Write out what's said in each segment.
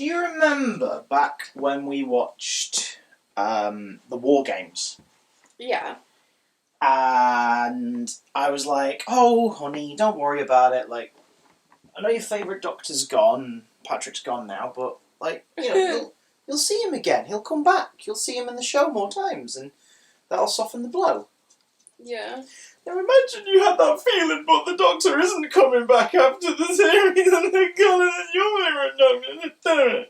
Do you remember back when we watched the War Games? Yeah. And I was like, oh, honey, don't worry about it. Like, I know your favourite Doctor's gone. Patrick's gone now, but, like, you know, you'll see him again. He'll come back. You'll see him in the show more times, and that'll soften the blow. Yeah. Now imagine you had that feeling, but the Doctor isn't coming back after the series, and they're calling it your favourite Doctor.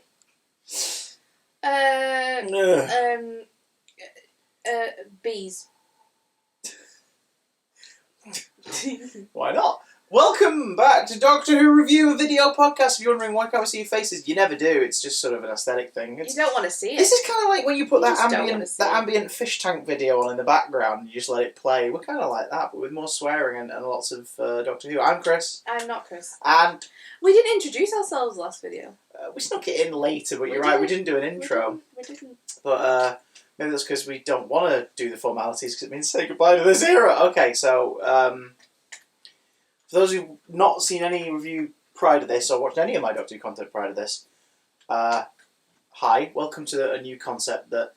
Bees. Why not? Welcome back to Doctor Who Review, a video podcast. If you're wondering why can't we see your faces, you never do. It's just sort of an aesthetic thing. You don't want to see it. This is kind of like when you put You that ambient fish tank video on in the background and you just let it play. We're kind of like that, but with more swearing and lots of Doctor Who. I'm Chris. I'm not Chris. And we didn't introduce ourselves last video. We snuck it in later, but you're right, we didn't do an intro. We didn't. But maybe that's because we don't want to do the formalities because it means say goodbye to this era. Okay, so for those who've not seen any review prior to this or watched any of my Doctor Who content prior to this, hi, welcome to a new concept that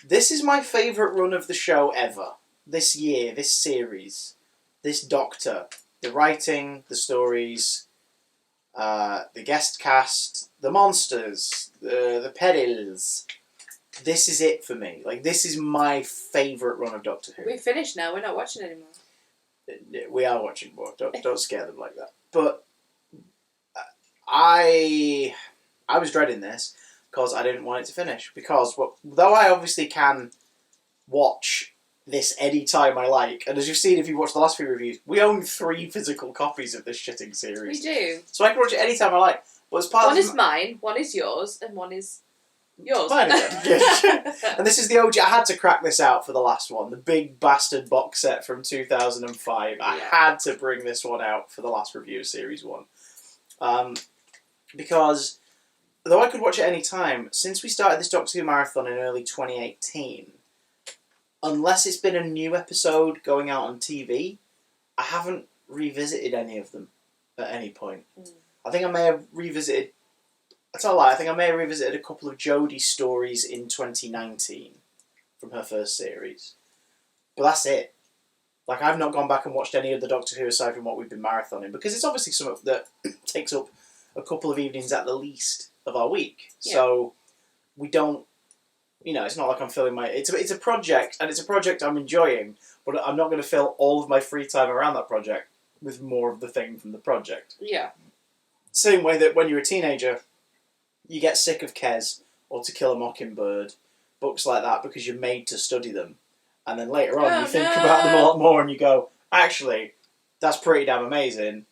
this is my favourite run of the show ever. This year, this series, this Doctor, the writing, the stories, the guest cast, the monsters, the pedals. This is it for me. Like, this is my favourite run of Doctor Who. We finished now, we're not watching anymore. We are watching more. Don't scare them like that. But I was dreading this because I didn't want it to finish. Because though I obviously can watch this any time I like, and as you've seen if you watch the last few reviews, we own 3 physical copies of this shitting series. We do. So I can watch it any time I like. But as part one is mine, one is yours, and one is yours. Mine again. And this is the OG. I had to crack this out for the last one, the big bastard box set from 2005. I had to bring this one out for the last review of Series 1. Because, though I could watch it any time, since we started this Doctor Who marathon in early 2018, unless it's been a new episode going out on TV, I haven't revisited any of them at any point. I think I may have revisited... That's not a lie. I think I may have revisited a couple of Jodie's stories in 2019 from her first series. But that's it. Like, I've not gone back and watched any of the Doctor Who aside from what we've been marathoning, because it's obviously something that takes up a couple of evenings at the least of our week. Yeah. So we don't, it's not like I'm filling my... It's a project, and it's a project I'm enjoying, but I'm not going to fill all of my free time around that project with more of the thing from the project. Yeah. Same way that when you're a teenager... You get sick of Kes or To Kill a Mockingbird, books like that, because you're made to study them. And then later on you think about them a lot more and you go, actually, that's pretty damn amazing.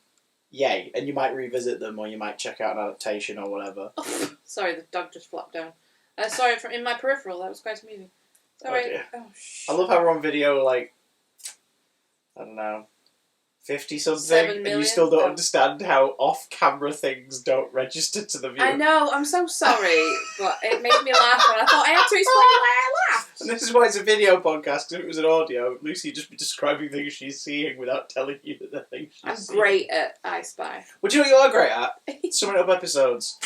Yay. And you might revisit them or you might check out an adaptation or whatever. Oh, sorry, the dog just flopped down. Sorry, in my peripheral, that was quite amusing. Sorry. Oh dear. I love how we're on video, like, I don't know, 50-something, and you still don't understand how off-camera things don't register to the viewer. I know, I'm so sorry, but it made me laugh, and I thought I had to explain why I laughed. And this is why it's a video podcast. If it was an audio, Lucy would just be describing things she's seeing without telling you that the things she's seeing. I'm great at I Spy. Well, do you know what you are great at? Summing up episodes.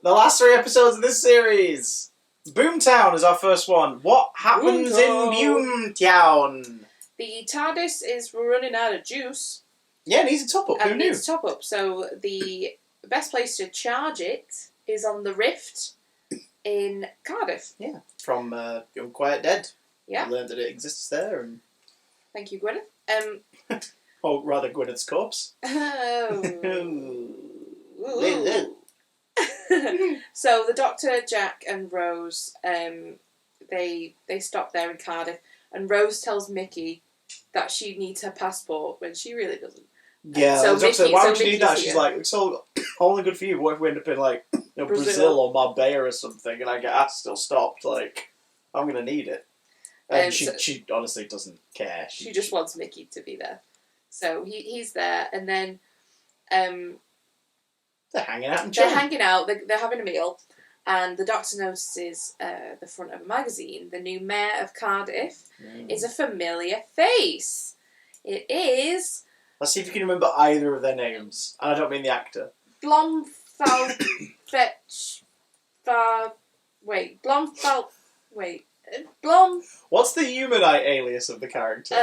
The last 3 episodes of this series. Boomtown is our first one. What happens in Boomtown? The TARDIS is running out of juice. Yeah, it needs a top-up. Who knew? It needs a top-up. So the best place to charge it is on the Rift in Cardiff. Yeah, from Young Quiet Dead. Yeah. I learned that it exists there. And... Thank you, Gwyneth. Or rather, Gwyneth's corpse. Oh. So the Doctor, Jack, and Rose, they stop there in Cardiff, and Rose tells Mickey that she needs her passport when she really doesn't. Yeah, so Mickey, why would you need that? She's like, it's all only good for you. What if we end up in like Brazil or Marbella or something, and I get ass still stopped? Like, I'm gonna need it. And she honestly doesn't care. She just wants Mickey to be there. So he's there, and then they're hanging out and chatting. They're hanging out. They're having a meal, and the Doctor notices the front of a magazine. The new mayor of Cardiff is a familiar face. It is. Let's see if you can remember either of their names. And I don't mean the actor. Blomfeld Fetch Blom. What's the humanite alias of the character?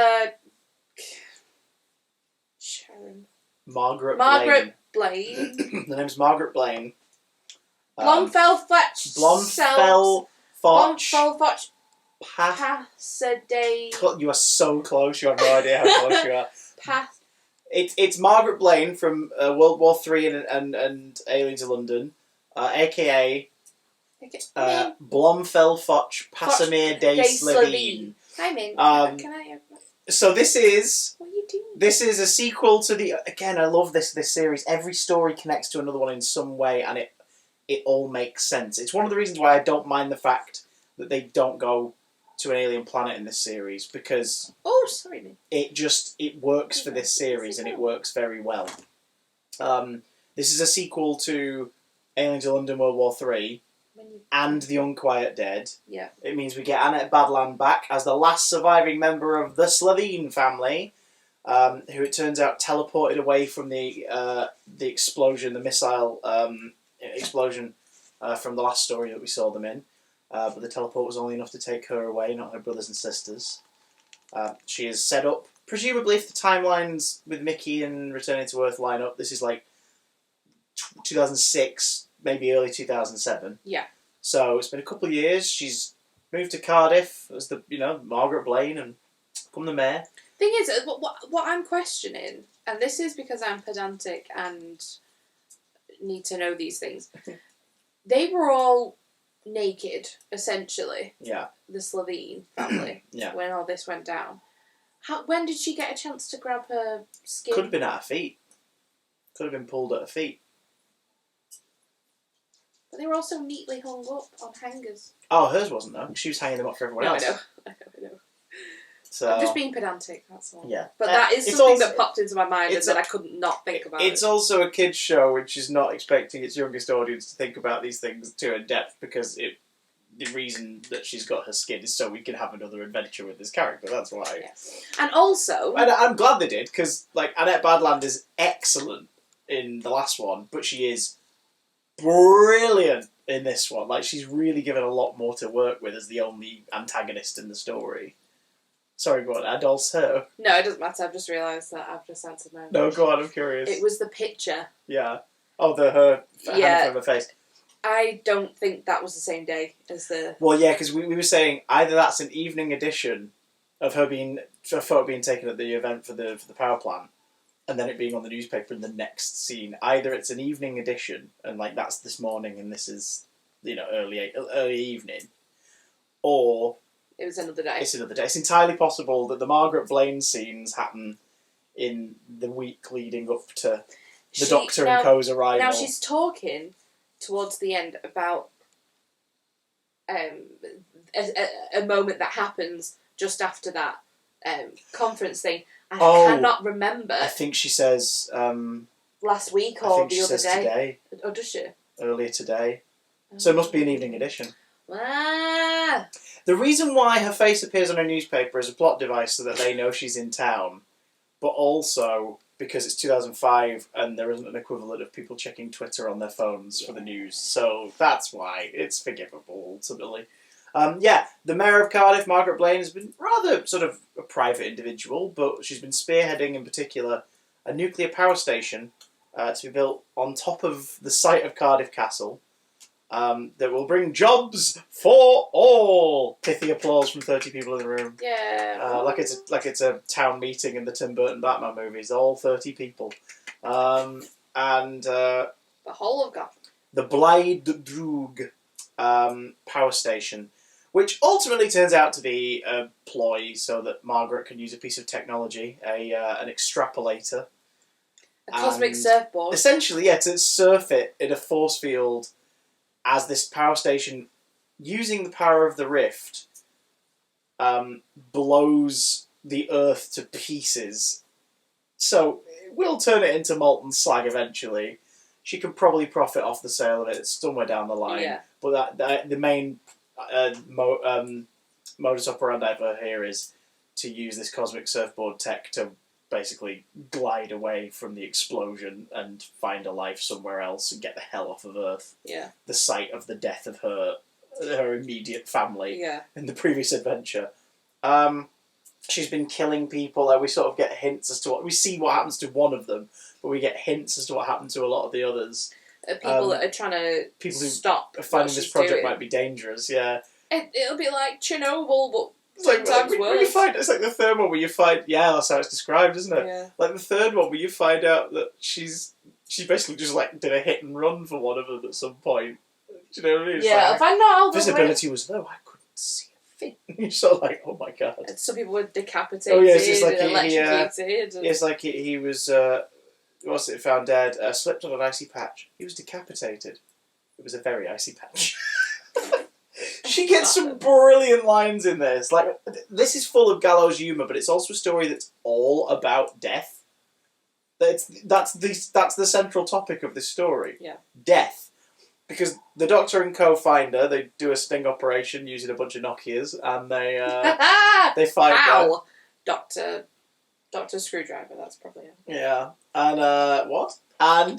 Sharon. Margaret Blaine. The name's Margaret Blaine. Blomfell-Fletch. Blomfell-Foch. Pasadena. You are so close. You have no idea how close you are. It's Margaret Blaine from World War III and Aliens of London, aka Blomfell-Foch Pasamir de Slevine. Hi, Min. Can I? So this is. What are you doing? This is a sequel to the. Again, I love this series. Every story connects to another one in some way, and it all makes sense. It's one of the reasons why I don't mind the fact that they don't go to an alien planet in this series, because it works for this series and it works very well. This is a sequel to Aliens of London World War III and The Unquiet Dead. Yeah. It means we get Annette Badland back as the last surviving member of the Slevine family, who it turns out teleported away from the explosion, the missile explosion from the last story that we saw them in. But the teleport was only enough to take her away, not her brothers and sisters. She is set up, presumably if the timelines with Mickey and Returning to Earth line up, this is like 2006, maybe early 2007. Yeah. So it's been a couple of years. She's moved to Cardiff as the, Margaret Blaine and become the mayor. Thing is, what I'm questioning, and this is because I'm pedantic and need to know these things, they were all naked, essentially. Yeah. The Slevine family. Yeah. When all this went down. When did she get a chance to grab her skin? Could have been at her feet. Could have been pulled at her feet. But they were also neatly hung up on hangers. Oh, hers wasn't though. She was hanging them up for everyone else. I know. So, I'm just being pedantic, that's all. Yeah. But that is something that popped into my mind and that I couldn't not think about. It's also a kids' show which is not expecting its youngest audience to think about these things to in depth, because the reason that she's got her skin is so we can have another adventure with this character. That's why. Yes. And also... And I'm glad they did, because Annette Badland is excellent in the last one, but she is brilliant in this one. She's really given a lot more to work with as the only antagonist in the story. Sorry, go on, Adol's her. No, it doesn't matter. I've just realised that I've just answered my own. No, go on, I'm curious. It was the picture. Yeah. Oh, her hand from her face. I don't think that was the same day as the... Well, yeah, because we were saying either that's an evening edition of her photo being taken at the event for the power plant, and then it being on the newspaper in the next scene. Either it's an evening edition, and that's this morning, and this is early evening, or it was another day. It's another day. It's entirely possible that the Margaret Blaine scenes happen in the week leading up to the Doctor and Co.'s arrival. Now she's talking towards the end about a moment that happens just after that conference thing. I cannot remember. I think she says... last week or the other day. Today. Or does she? Earlier today. So it must be an evening edition. Ah. The reason why her face appears on a newspaper is a plot device so that they know she's in town, but also because it's 2005 and there isn't an equivalent of people checking Twitter on their phones for the news. So that's why it's forgivable, ultimately. The Mayor of Cardiff, Margaret Blaine, has been rather sort of a private individual, but she's been spearheading, in particular, a nuclear power station to be built on top of the site of Cardiff Castle that will bring jobs for all. Pithy applause from 30 people in the room. Yeah. Like it's a town meeting in the Tim Burton Batman movies. All 30 people. The whole of Gotham. The Blythe Droog power station, which ultimately turns out to be a ploy so that Margaret can use a piece of technology, an extrapolator. A cosmic surfboard. Essentially, to surf it in a force field as this power station, using the power of the rift, blows the Earth to pieces. So it will turn it into molten slag eventually. She can probably profit off the sale of it. It's somewhere down the line. Yeah. But the main modus operandi for her here is to use this cosmic surfboard tech to basically glide away from the explosion and find a life somewhere else and get the hell off of Earth. Yeah. The site of the death of her immediate family in the previous adventure. She's been killing people. We sort of get hints as to what... We see what happens to one of them, but we get hints as to what happened to a lot of the others. People that are trying to people who stop finding this project might be dangerous, yeah. It'll be like Chernobyl, but it's like, 10 times worse. You find, it's like the third one where you find... Yeah, that's how it's described, isn't it? Yeah. Like the third one where you find out that she basically just like did a hit and run for one of them at some point. Do you know what I mean? It's yeah, like, if I know how visibility was low, I couldn't see a thing. You're sort of like, oh my god. And some people were decapitated, oh, yeah, it's just like electrocuted. It's like he was... what's it, found dead, slipped on an icy patch. He was decapitated. It was a very icy patch. She gets some brilliant lines in this. Like, this is full of gallows humour, but it's also a story that's all about death. That's the central topic of this story. Yeah. Death. Because the Doctor and Co find her, they do a sting operation using a bunch of Nokias, and they find her. Doctor Screwdriver, that's probably it. Yeah. And, what? And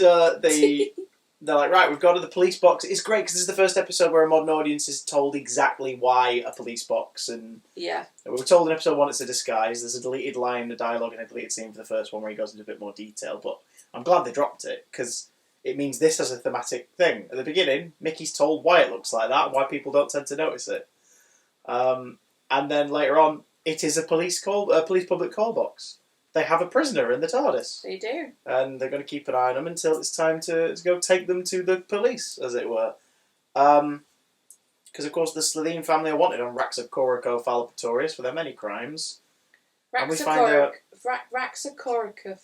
they're like, right, we've got to the police box. It's great because this is the first episode where a modern audience is told exactly why a police box. And yeah. We were told in episode 1 it's a disguise. There's a deleted line, a dialogue, and a deleted scene for the first one where he goes into a bit more detail. But I'm glad they dropped it because it means this has a thematic thing. At the beginning, Mickey's told why it looks like that and why people don't tend to notice it. And then later on, it is a police public call box. They have a prisoner in the TARDIS. They do. And they're going to keep an eye on them until it's time to go take them to the police, as it were. Because, of course, the Slitheen family are wanted on Raxacorico Fallopatorius for their many crimes. Raxacorico Fallopatorius.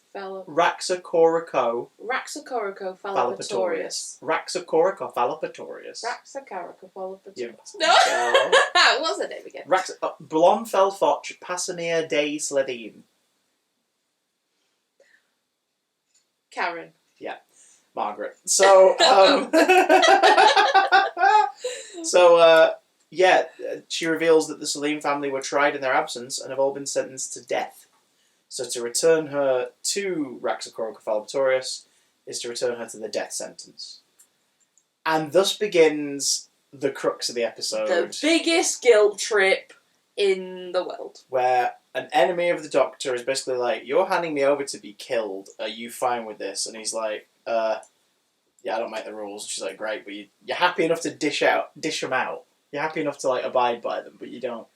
Raxacorico Fallopatorius. Yeah. No! What's the name again? Blomfelfoch Passanir de Slitheen. Karen. Yeah, Margaret. So, she reveals that the Slitheen family were tried in their absence and have all been sentenced to death. So to return her to Raxacorico Fallopatorius is to return her to the death sentence. And thus begins the crux of the episode. The biggest guilt trip in the world. Where an enemy of the Doctor is basically like, you're handing me over to be killed. Are you fine with this? And he's like, yeah, I don't make the rules. She's like, great, but you're happy enough to dish them out. You're happy enough to like abide by them, but you don't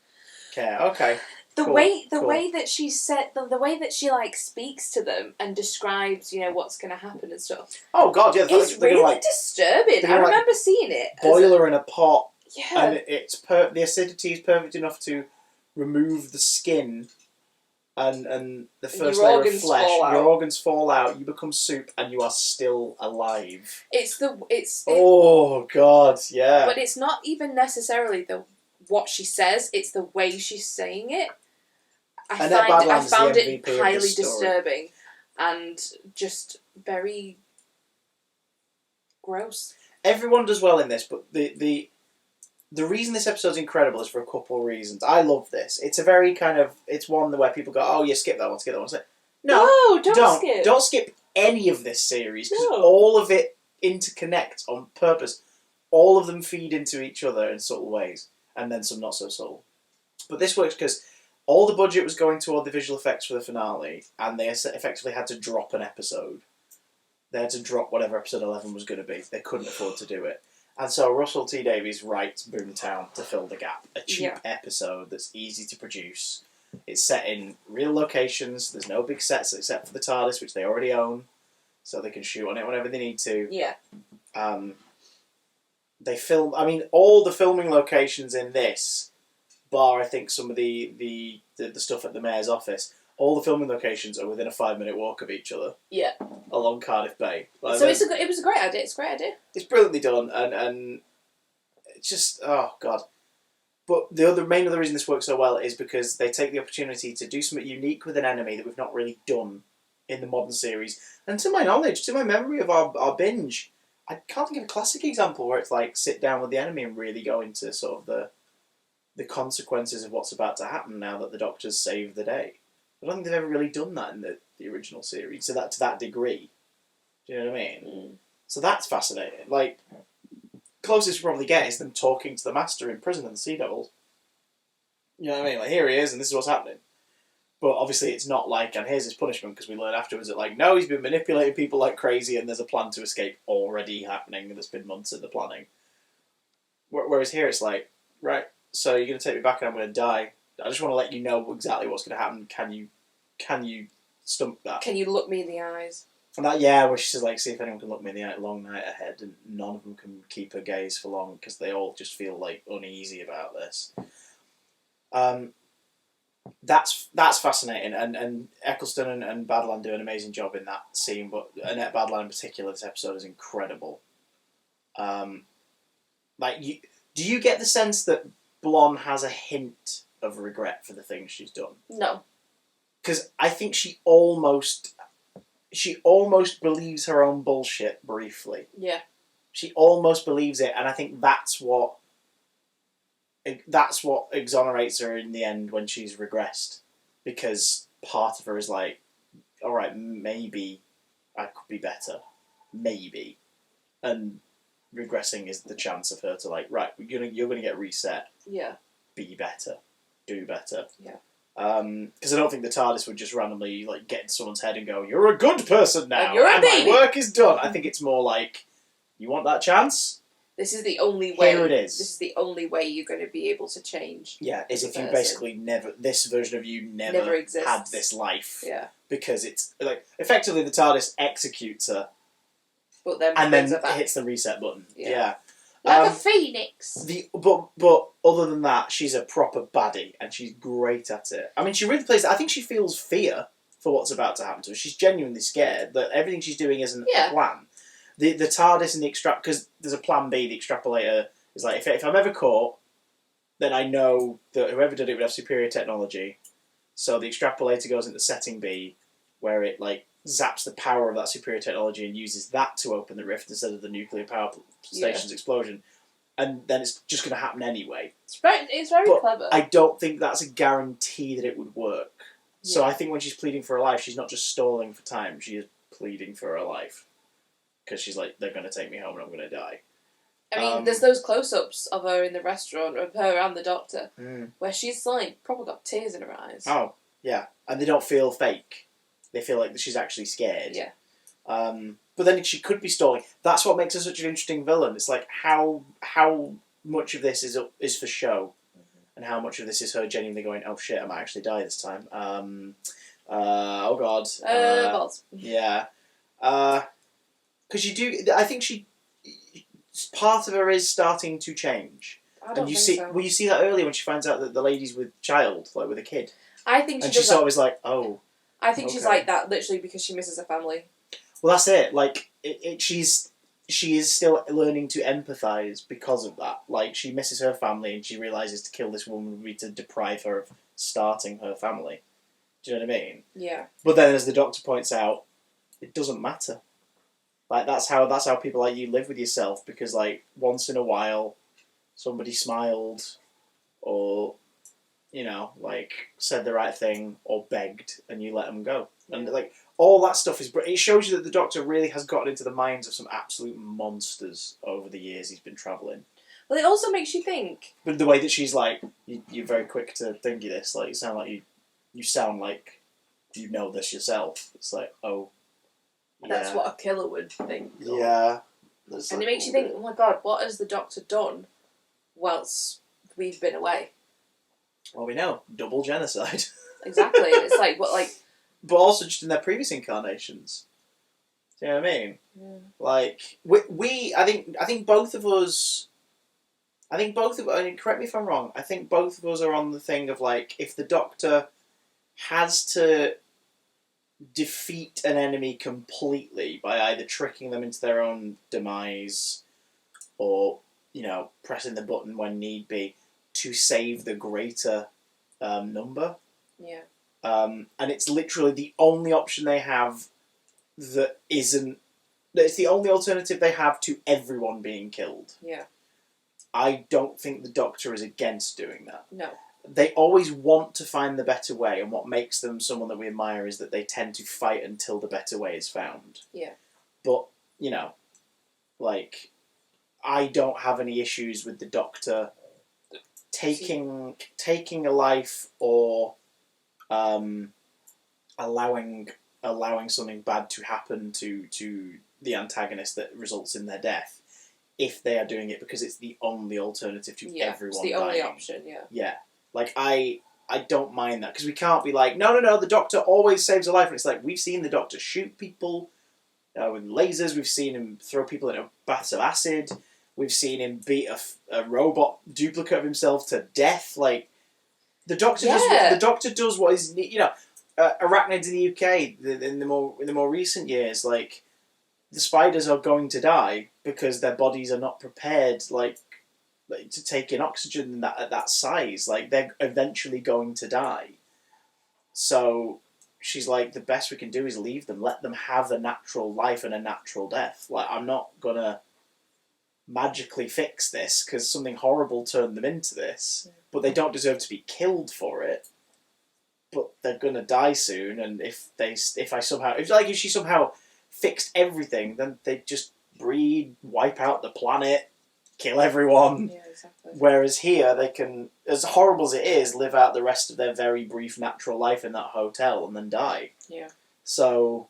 care. Okay. The way that she said, the way that she like speaks to them and describes, what's going to happen and stuff. Oh God, yeah, it's really disturbing. I remember seeing it. Boil her in a pot. Yeah. And the acidity is perfect enough to remove the skin and the first layer of flesh. Your organs fall out. You become soup, and you are still alive. Oh God, yeah. But it's not even necessarily what she says. It's the way she's saying it. I found it highly disturbing and just very gross. Everyone does well in this, but the reason this episode's incredible is for a couple of reasons. I love this. It's a very kind of... It's one where people go, oh, yeah, skip that one, skip that one. It's like, no, don't skip. Don't skip any of this series, because all of it interconnects on purpose. All of them feed into each other in subtle ways, and then some not so subtle. But this works because all the budget was going toward the visual effects for the finale, and they effectively had to drop an episode. They had to drop whatever episode 11 was going to be. They couldn't afford to do it. And so Russell T Davies writes Boomtown to fill the gap. A cheap episode that's easy to produce. It's set in real locations. There's no big sets except for the TARDIS, which they already own. So they can shoot on it whenever they need to. Yeah. They film... I mean, all the filming locations in this, bar, I think, some of the stuff at the Mayor's office, all the filming locations are within a 5-minute walk of each other. Yeah. Along Cardiff Bay. Like, so it was a great idea. It's a great idea. It's brilliantly done, and it's just, oh God. But the main other reason this works so well is because they take the opportunity to do something unique with an enemy that we've not really done in the modern series. And to my knowledge, to my memory of our binge, I can't think of a classic example where it's like sit down with the enemy and really go into sort of the consequences of what's about to happen now that the Doctor's saved the day. I don't think they've ever really done that the original series to that degree. Do you know what I mean? Mm. So that's fascinating. Like, closest we probably get is them talking to the Master in prison and the Sea Devils. You know what I mean? Like, here he is, and this is what's happening. But obviously, it's not like, and here's his punishment, because we learn afterwards that, like, no, he's been manipulating people like crazy, and there's a plan to escape already happening, and there's been months in the planning. Whereas here, it's like, right, so you're going to take me back, and I'm going to die. I just want to let you know exactly what's going to happen. Can you stump that? Can you look me in the eyes? And that, yeah, where she says, like, see if anyone can look me in the eye, long night ahead, and none of them can keep her gaze for long, because they all just feel, like, uneasy about this. That's fascinating, and Eccleston and Badland do an amazing job in that scene, but Annette Badland in particular, this episode is incredible. Do you get the sense that Blonde has a hint of regret for the things she's done? No. Because I think she almost believes her own bullshit briefly. Yeah. She almost believes it, and I think that's what exonerates her in the end when she's regressed. Because part of her is like, alright, maybe I could be better. Maybe. And regressing is the chance of her to, like, right, you're gonna get reset. Yeah. Be better. Do better. Yeah. Because I don't think the TARDIS would just randomly, like, get into someone's head and go, you're a good person now, and you're a baby. My work is done. I think it's more like, you want that chance? This is the only way. Here it is. This is the only way you're going to be able to change. Yeah, is if you basically this version of you never exists. had this life. Yeah. Because it's, like, effectively the TARDIS executes her. But then and then it hits the reset button. Yeah. Like a phoenix. But other than that, she's a proper baddie, and she's great at it. I mean, she really plays. I think she feels fear for what's about to happen to her. She's genuinely scared that everything she's doing isn't a plan. The TARDIS and the because there's a plan B. The extrapolator is like, if I'm ever caught, then I know that whoever did it would have superior technology. So the extrapolator goes into setting B, where it, like, zaps the power of that superior technology and uses that to open the rift instead of the nuclear power station's explosion. And then it's just going to happen anyway. It's very clever. I don't think that's a guarantee that it would work. Yeah. So I think when she's pleading for her life, she's not just stalling for time, she is pleading for her life. Because she's like, they're going to take me home and I'm going to die. I mean, there's those close-ups of her in the restaurant, of her and the doctor, where she's, like, probably got tears in her eyes. Oh, yeah. And they don't feel fake. They feel like she's actually scared. Yeah. But then she could be stalling. That's what makes her such an interesting villain. It's like, how much of this is for show, and how much of this is her genuinely going, oh shit, I might actually die this time. Oh god. Balls. Yeah. Because I think part of her is starting to change. I don't think so. Well, you see that earlier when she finds out that the lady's with child, like with a kid. I think she and does she's always like, oh. I think she's like that literally because she misses her family. Well, that's it. Like, she is still learning to empathise because of that. Like, she misses her family and she realises to kill this woman would be to deprive her of starting her family. Do you know what I mean? Yeah. But then, as the Doctor points out, it doesn't matter. Like, that's how people like you live with yourself, because, like, once in a while, somebody smiled, or, you know, like, said the right thing, or begged, and you let them go. Yeah. And, like, all that stuff it shows you that the Doctor really has gotten into the minds of some absolute monsters over the years he's been travelling. Well, it also makes you think. But the way that she's like, you're very quick to think of this, like, you sound like you know this yourself. It's like, oh, yeah. That's what a killer would think. Yeah. And it makes you think, oh my god, what has the Doctor done whilst we've been away? Well, we know. Double genocide. Exactly. It's like, what, like... But also just in their previous incarnations. Do you know what I mean? Yeah. Like, I think both of us... I mean, correct me if I'm wrong, I think both of us are on the thing of, like, if the Doctor has to defeat an enemy completely by either tricking them into their own demise or, you know, pressing the button when need be to save the greater number. Yeah. And it's literally the only option they have that isn't... It's the only alternative they have to everyone being killed. Yeah. I don't think the Doctor is against doing that. No. they always want to find the better way, and what makes them someone that we admire is that they tend to fight until the better way is found. Yeah. But, you know, like, I don't have any issues with the Doctor taking a life or allowing something bad to happen to the antagonist that results in their death, if they are doing it because it's the only alternative to everyone it's the dying. only option, Yeah. Like, I don't mind that, because we can't be like, no, the Doctor always saves a life. And it's like, we've seen the Doctor shoot people with lasers, we've seen him throw people into baths of acid, we've seen him beat a robot duplicate of himself to death. Like, the Doctor does what is, you know, arachnids in the UK, in the more recent years, like, the spiders are going to die because their bodies are not prepared, like to take in oxygen at that size. Like, they're eventually going to die. So she's like, the best we can do is leave them, let them have a natural life and a natural death. Like, I'm not gonna magically fix this because something horrible turned them into this, but they don't deserve to be killed for it. But they're gonna die soon, and if she somehow fixed everything, then they'd just breed, wipe out the planet, kill everyone. Yeah, exactly. Whereas here, they can, as horrible as it is, live out the rest of their very brief natural life in that hotel and then die. Yeah. So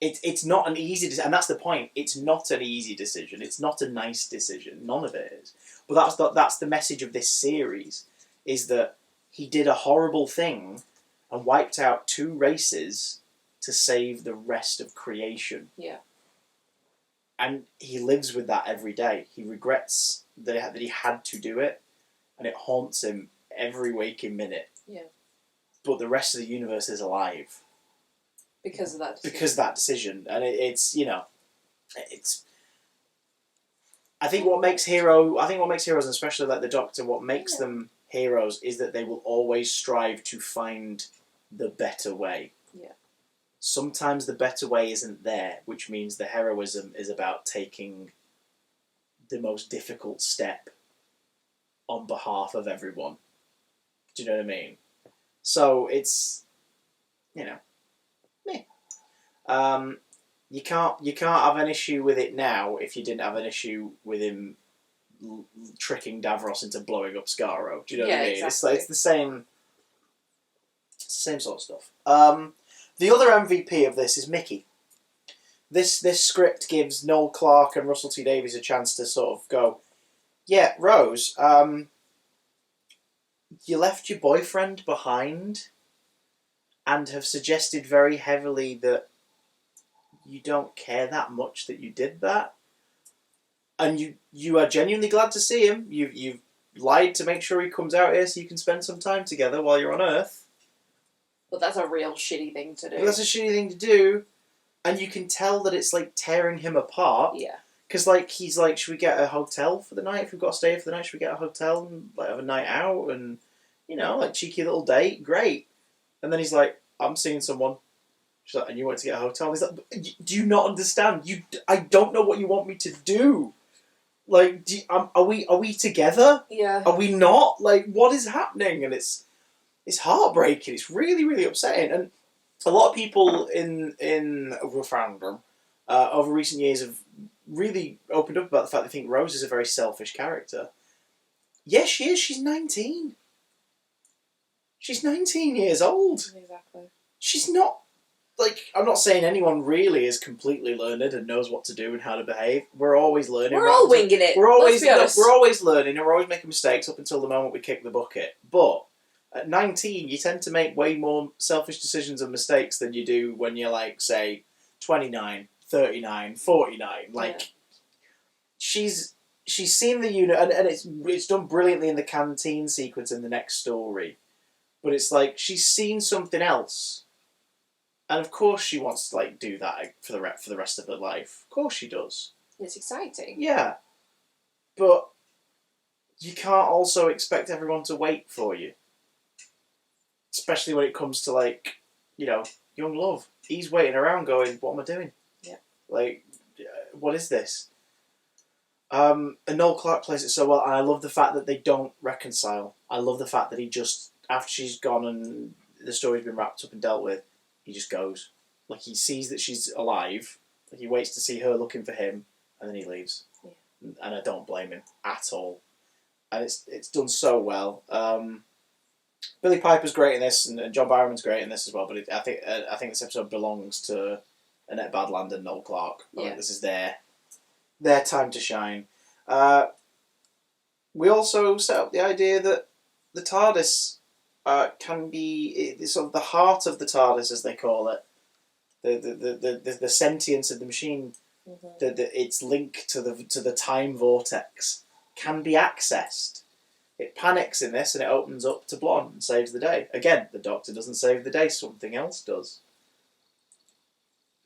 it's not an easy decision, and that's the point. It's not an easy decision. It's not a nice decision. None of it is. But that's the message of this series, is that he did a horrible thing and wiped out 2 races to save the rest of creation. Yeah. And he lives with that every day. He regrets that he had to do it, and it haunts him every waking minute. Yeah. But the rest of the universe is alive because of that decision. Because of that decision, and it's, you know, it's. I think what makes heroes, and especially like the Doctor, what makes them heroes is that they will always strive to find the better way. Yeah. Sometimes the better way isn't there, which means the heroism is about taking the most difficult step on behalf of everyone. Do you know what I mean? So it's, you know, meh. You can't have an issue with it now if you didn't have an issue with him tricking Davros into blowing up Skaro. Do you know what I mean? Exactly. It's the same sort of stuff. The other MVP of this is Mickey. This script gives Noel Clarke and Russell T Davies a chance to sort of go, yeah, Rose, you left your boyfriend behind and have suggested very heavily that you don't care that much that you did that. And you are genuinely glad to see him. You've lied to make sure he comes out here so you can spend some time together while you're on Earth. But that's a real shitty thing to do. But that's a shitty thing to do. And you can tell that it's, like, tearing him apart. Yeah. Because, like, he's like, should we get a hotel for the night? If we've got to stay for the night, should we get a hotel and, like, have a night out? And, you know, like, cheeky little date. Great. And then he's like, I'm seeing someone. She's like, and you want to get a hotel? And he's like, do you not understand? I don't know what you want me to do. Like, are we together? Yeah. Are we not? Like, what is happening? And it's heartbreaking. It's really, really upsetting. And a lot of people in the fandom over recent years have really opened up about the fact they think Rose is a very selfish character. Yes, she is. She's 19. She's 19 years old. Exactly. She's not, like, I'm not saying anyone really is completely learned and knows what to do and how to behave. We're always learning. We're all winging it. We're always learning and we're always making mistakes up until the moment we kick the bucket. But at 19, you tend to make way more selfish decisions and mistakes than you do when you're, like, say, 29, 39, 49. Like, she's seen the unit, and it's done brilliantly in the canteen sequence in the next story. But it's like, she's seen something else. And of course she wants to, like, do that for the rest of her life. Of course she does. It's exciting. Yeah. But you can't also expect everyone to wait for you. Especially when it comes to, like, you know, young love. He's waiting around going, what am I doing? Yeah. Like, what is this? And Noel Clarke plays it so well, and I love the fact that they don't reconcile. I love the fact that he just, after she's gone and the story's been wrapped up and dealt with, he just goes. Like, he sees that she's alive, like he waits to see her looking for him, and then he leaves. Yeah. And I don't blame him at all. And it's done so well. Billy Piper's great in this, and John Barrowman's great in this as well, but I think this episode belongs to Annette Badland and Noel Clarke. I think this is their time to shine. We also set up the idea that the TARDIS can be sort of the heart of the TARDIS, as they call it, the sentience of the machine, that its link to the time vortex can be accessed. It panics in this and it opens up to Blonde and saves the day. Again, the Doctor doesn't save the day; something else does.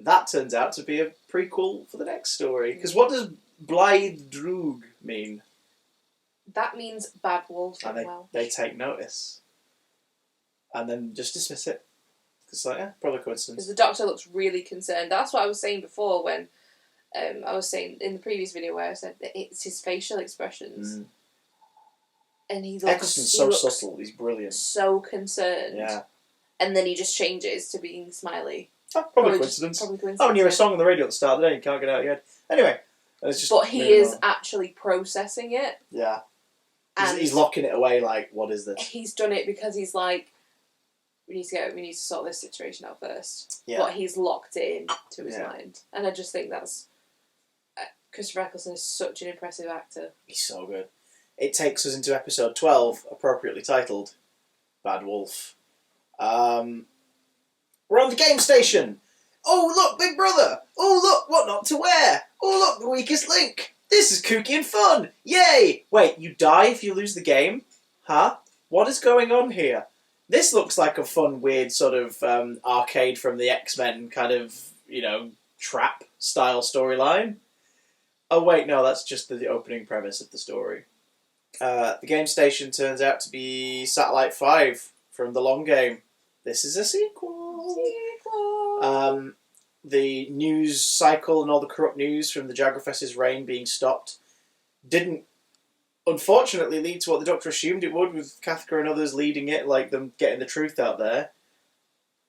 That turns out to be a prequel for the next story. Because what does Blythe Droog mean? That means bad wolf. And they take notice. And then just dismiss it. It's like, yeah, probably coincidence. Because the Doctor looks really concerned. That's what I was saying before when I was saying in the previous video where I said that it's his facial expressions. And he looks... Eccleston's so subtle, he's brilliant. So concerned. Yeah. And then he just changes to being smiley. Probably coincidence. Oh, and you hear a song on the radio at the start of the day, you can't get it out of your head. Anyway. It's just but he is actually processing it. Yeah. He's locking it away like, what is this? He's done it because he's like, we need to sort this situation out first. Yeah. But he's locked it in to his mind. And I just think that's... Christopher Eccleston is such an impressive actor. He's so good. It takes us into episode 12, appropriately titled Bad Wolf. We're on the game station. Oh, look, Big Brother. Oh, look, what not to wear. Oh, look, the weakest link. This is kooky and fun. Yay. Wait, you die if you lose the game? Huh? What is going on here? This looks like a fun, weird sort of arcade from the X-Men kind of, trap-style storyline. Oh, wait, no, that's just the opening premise of the story. The game station turns out to be Satellite 5 from the long game. This is a sequel. The news cycle and all the corrupt news from the Jagrafess's reign being stopped didn't, unfortunately, lead to what the Doctor assumed it would, with Cathcar and others leading it, like them getting the truth out there.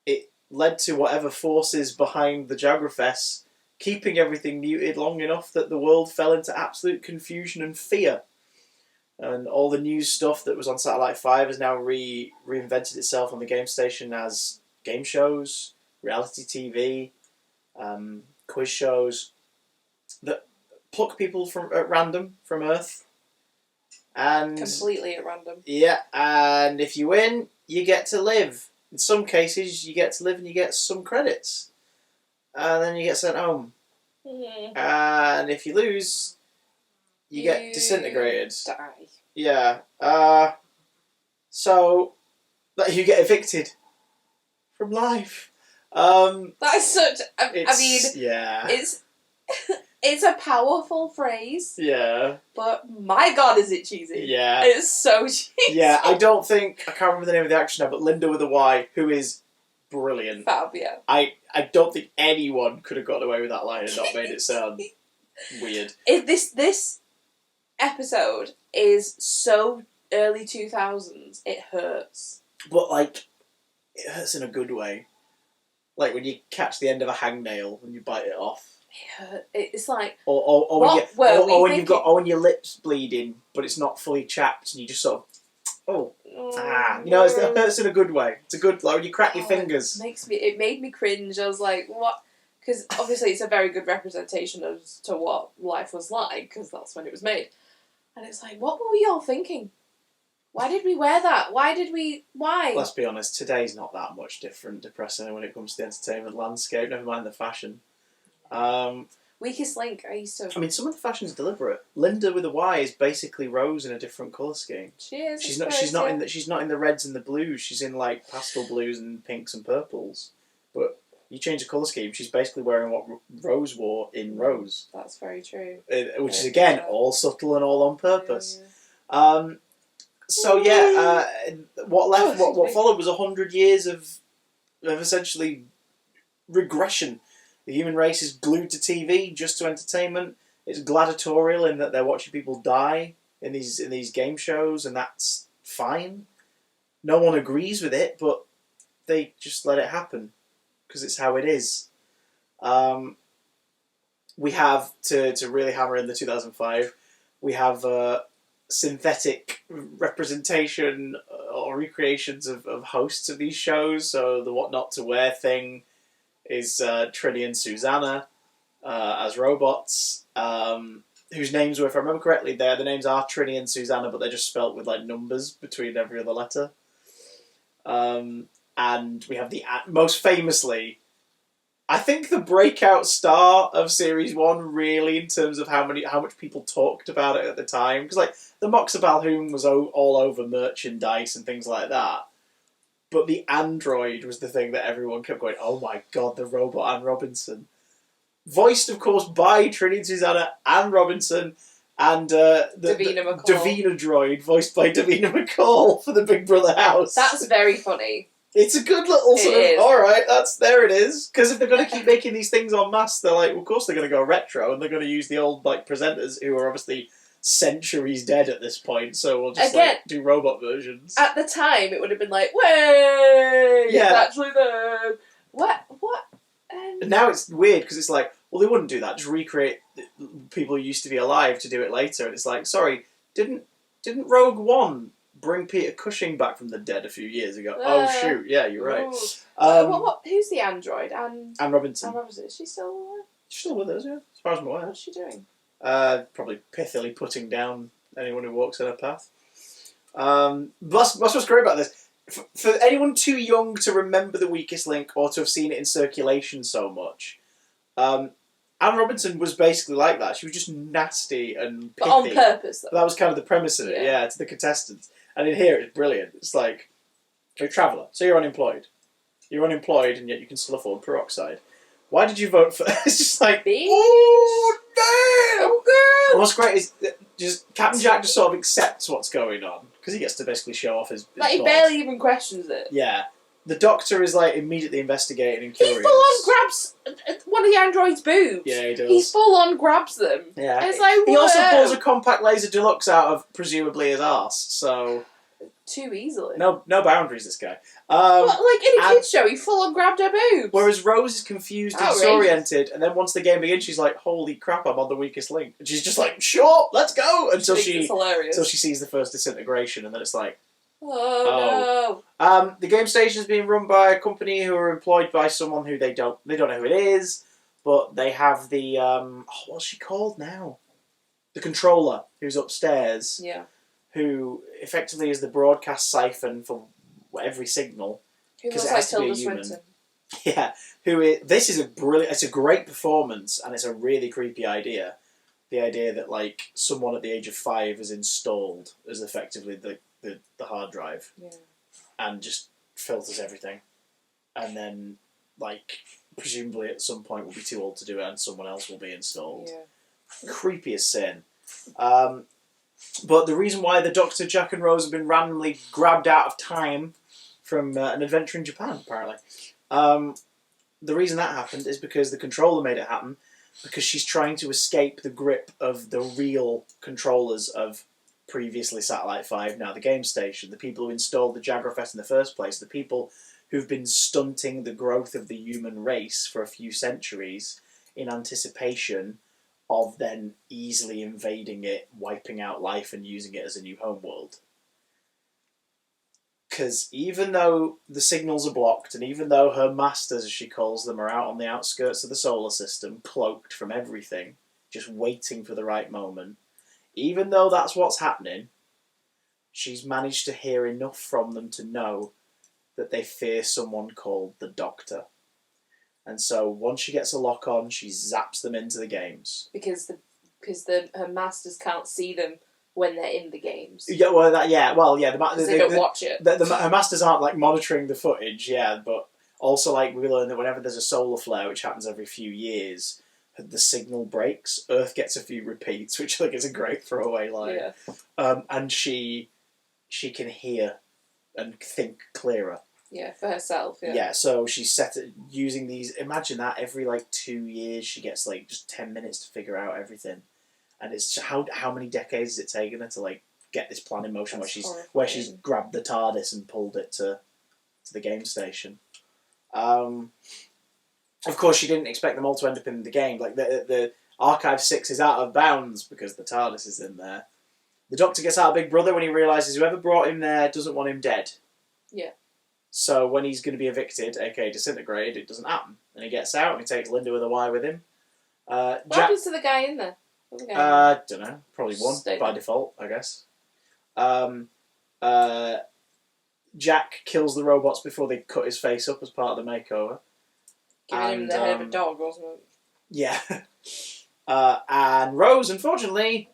It led to whatever forces behind the Jagrafess keeping everything muted long enough that the world fell into absolute confusion and fear. And all the news stuff that was on Satellite 5 has now reinvented itself on the game station as game shows, reality TV, quiz shows that pluck people from at random from Earth. And completely at random. Yeah, and if you win, you get to live. In some cases, you get to live and you get some credits. And then you get sent home. And if you lose, you get disintegrated. Die. Yeah. So you get evicted from life. That is such. Yeah. It's a powerful phrase. Yeah. But my God, is it cheesy? Yeah. It's so cheesy. Yeah, I can't remember the name of the actress now, but Linda with a Y, who is brilliant. Fab, yeah. I don't think anyone could have got away with that line and not made it sound weird. This episode is so early 2000s, it hurts. But, it hurts in a good way. Like when you catch the end of a hangnail and you bite it off. It hurt. It's like... Or when your lip's bleeding, but it's not fully chapped and you just sort of... it hurts in a good way. It's a good, when you crack your fingers. It made me cringe. I was like, what? Because obviously it's a very good representation as to what life was like, because that's when it was made. And it's like, what were we all thinking? Why did we wear that? Why? Let's be honest, today's not that much different, depressing when it comes to the entertainment landscape, never mind the fashion. Weakest link, I used to... some of the fashion's deliberate. Linda with a Y is basically Rose in a different colour scheme. She is. She's not in the reds and the blues. She's in pastel blues and pinks and purples. But you change the colour scheme, she's basically wearing what Rose wore in Rose. That's very true. Which is again all subtle and all on purpose. Yeah. What followed was 100 years of essentially regression. The human race is glued to TV just to entertainment. it's gladiatorial in that they're watching people die in these game shows, and that's fine. No one agrees with it, but they just let it happen because it's how it is. We have to really hammer in the 2005. We have synthetic representation or recreations of hosts of these shows. So the What Not to Wear thing is Trini and Susanna as robots, whose names were, if I remember correctly, the names are Trini and Susanna, but they're just spelt with like numbers between every other letter. And we have the most famously, I think, the breakout star of Series 1, really, in terms of how much people talked about it at the time. Because, like, the Moxa Balhoun was all over merchandise and things like that. But the android was the thing that everyone kept going, oh my god, the robot Anne Robinson. Voiced, of course, by Trini and Susanna, Anne Robinson, and the Davina droid, voiced by Davina McCall for the Big Brother house. That's very funny. It's a good little sort of, alright, there it is. Because if they're going to keep making these things en masse, they're like, well, of course they're going to go retro, and they're going to use the old like presenters who are obviously centuries dead at this point, so we'll just do robot versions. At the time, it would have been like, way, yeah, it's actually them. What? And now it's weird, because it's like, well, they wouldn't do that, just recreate people who used to be alive to do it later, and it's like, sorry, didn't Rogue One bring Peter Cushing back from the dead a few years ago? Oh shoot, yeah, you're right. Who's the android? Anne Robinson. Anne Robinson. Is she still alive? She's still with us, yeah, as far as I'm aware. What's she doing? Probably pithily putting down anyone who walks in her path. That's what's great about this. For anyone too young to remember The Weakest Link or to have seen it in circulation so much, Anne Robinson was basically like that. She was just nasty and pithy. But on purpose, though. That was kind of the premise of it, yeah, to the contestants. And in here, it's brilliant. It's like, you're a traveller, so you're unemployed. You're unemployed, and yet you can still afford peroxide. Why did you vote for... It's just like, oh, damn! Oh, girl! And what's great is just Captain Jack just sort of accepts what's going on, because he gets to basically show off his like, he boss. barely even questions it. Yeah. The Doctor is, like, immediately investigating and curious. He full-on grabs one of the android's boobs. Yeah, he does. He full-on grabs them. Yeah. It's like, he also pulls a compact laser deluxe out of, presumably, his arse, so... Too easily. No boundaries, this guy. Like in a kids show, he full-on grabbed her boobs. Whereas Rose is confused and disoriented, and then once the game begins, she's like, "Holy crap, I'm on the weakest link." And she's just like, "Sure, let's go." Until she sees the first disintegration, and then it's like, "Oh no!" The game station is being run by a company who are employed by someone who they don't know who it is, but they have the what's she called now? The controller who's upstairs. Yeah. Who effectively is the broadcast siphon for every signal. Because it has to be a human. Swinton. Yeah. This is it's a great performance, and it's a really creepy idea. The idea that, like, someone at the age of 5 is installed as effectively the hard drive. Yeah. And just filters everything. And then, like, presumably at some point will be too old to do it, and someone else will be installed. Yeah. Creepy as sin. But the reason why the Doctor, Jack and Rose have been randomly grabbed out of time from an adventure in Japan, apparently. The reason that happened is because the controller made it happen, because she's trying to escape the grip of the real controllers of previously Satellite 5, now the game station, the people who installed the Jagrafest in the first place, the people who've been stunting the growth of the human race for a few centuries in anticipation of then easily invading it, wiping out life, and using it as a new homeworld. Because even though the signals are blocked, and even though her masters, as she calls them, are out on the outskirts of the solar system, cloaked from everything, just waiting for the right moment, even though that's what's happening, she's managed to hear enough from them to know that they fear someone called the Doctor. And so once she gets a lock on, she zaps them into the games. Because her masters can't see them when they're in the games. Yeah, well, they don't watch it. Her masters aren't, like, monitoring the footage, yeah, but also, like, we learn that whenever there's a solar flare, which happens every few years, the signal breaks, Earth gets a few repeats, which I think is a great throwaway line. Yeah. And she can hear and think clearer. Yeah, for herself, yeah. Yeah, so she's set it using these... Imagine that, every, like, 2 years she gets, like, just 10 minutes to figure out everything. and it's how many decades has it taken her to like get this plan in motion That's where she's grabbed the TARDIS and pulled it to the game station. Of course, she didn't expect them all to end up in the game. Like the Archive 6 is out of bounds because the TARDIS is in there. The Doctor gets out of Big Brother when he realises whoever brought him there doesn't want him dead. Yeah. So when he's going to be evicted, aka disintegrated, it doesn't happen. And he gets out and he takes Linda with a Y with him. What happens to the guy in there? Don't know. Probably one by default, I guess. Jack kills the robots before they cut his face up as part of the makeover. Giving him the head of a dog, wasn't it? Yeah. And Rose, unfortunately,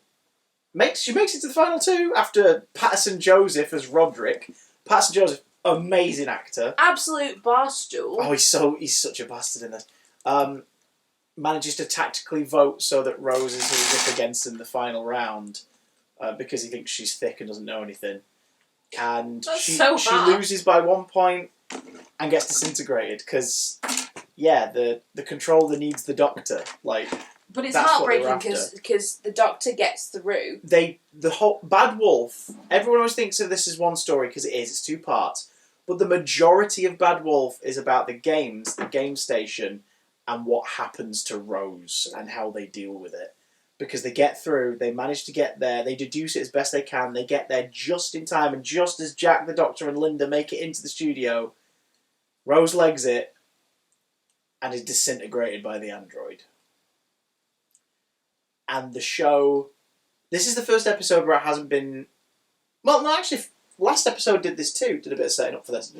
makes it to the final two after Patterson Joseph as Roderick. Patterson Joseph, amazing actor. Absolute barstool. Oh, he's such a bastard in this. Manages to tactically vote so that Rose is up against in the final round because he thinks she's thick and doesn't know anything. And she loses by 1 point and gets disintegrated because, yeah, the controller needs the Doctor. Like, but it's heartbreaking because the Doctor gets through. The whole Bad Wolf. Everyone always thinks of this as one story because it is. It's 2 parts. But the majority of Bad Wolf is about the games, the game station, and what happens to Rose and how they deal with it. Because they get through, they manage to get there, they deduce it as best they can, they get there just in time, and just as Jack, the Doctor, and Linda make it into the studio, Rose legs it and is disintegrated by the android. And the show... This is the first episode where it hasn't been... Well, no, actually, last episode did this too, did a bit of setting up for this.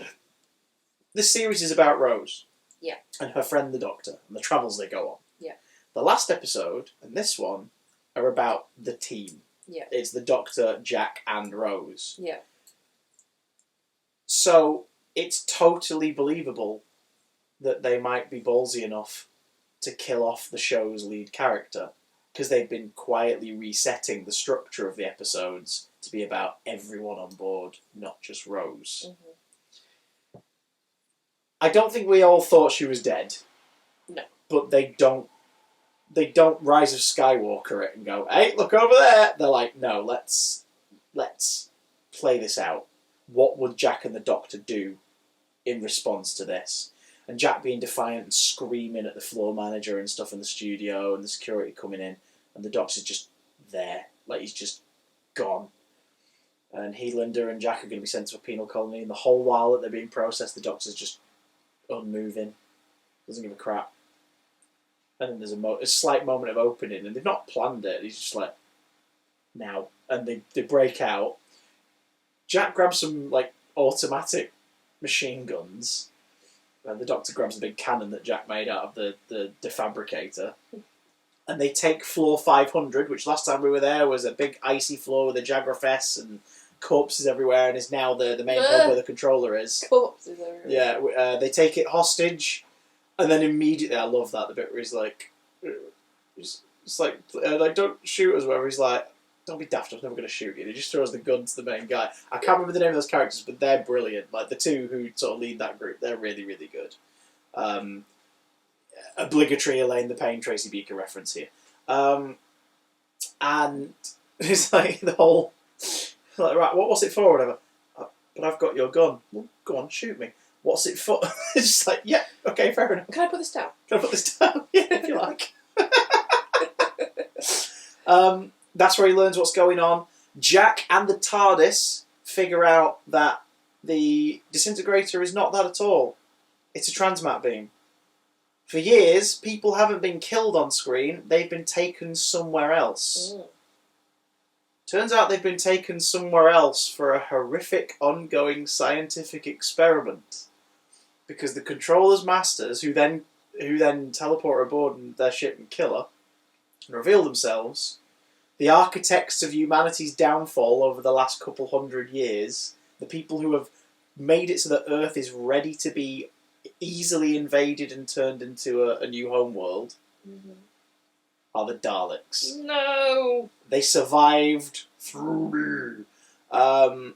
This series is about Rose. Yeah. And her friend the Doctor, and the travels they go on. Yeah. The last episode and this one are about the team. Yeah. It's the Doctor, Jack, and Rose. Yeah. So it's totally believable that they might be ballsy enough to kill off the show's lead character because they've been quietly resetting the structure of the episodes to be about everyone on board, not just Rose. Mm-hmm. I don't think we all thought she was dead. No. But they don't Rise of Skywalker it and go, hey, look over there. They're like, no, let's play this out. What would Jack and the Doctor do in response to this? And Jack being defiant and screaming at the floor manager and stuff in the studio and the security coming in, and the Doctor's just there, like he's just gone. And he, Linda, and Jack are going to be sent to a penal colony, and the whole while that they're being processed, the Doctor's just unmoving, doesn't give a crap. And then there's a slight moment of opening, and they've not planned it. He's just like, now, and they break out. Jack grabs some like automatic machine guns, and the Doctor grabs the big cannon that Jack made out of the defabricator, and they take floor 500, which last time we were there was a big icy floor with a Jagrafess and corpses everywhere, and is now the main hub where the controller is. Corpses everywhere. Yeah, they take it hostage. And then immediately, I love that, the bit where he's like, it's like, don't shoot us, whatever. He's like, don't be daft, I'm never going to shoot you. He just throws the gun to the main guy. I can't remember the name of those characters, but they're brilliant. Like, the two who sort of lead that group, they're really, really good. Obligatory Elaine the Pain, Tracy Beaker reference here. And it's like, the whole, like, right, what's it for, whatever? But I've got your gun. Well, go on, shoot me. What's it for? It's just like, yeah, okay, fair enough. Can I put this down? Can I put this down? Yeah, if you like. That's where he learns what's going on. Jack and the TARDIS figure out that the disintegrator is not that at all. It's a transmat beam. For years, people haven't been killed on screen. They've been taken somewhere else. Mm. Turns out they've been taken somewhere else for a horrific, ongoing scientific experiment. Because the controller's masters, who then teleport aboard in their ship and kill her, and reveal themselves, the architects of humanity's downfall over the last couple 100 years, the people who have made it so that Earth is ready to be easily invaded and turned into a new homeworld, are the Daleks. No! They survived through me.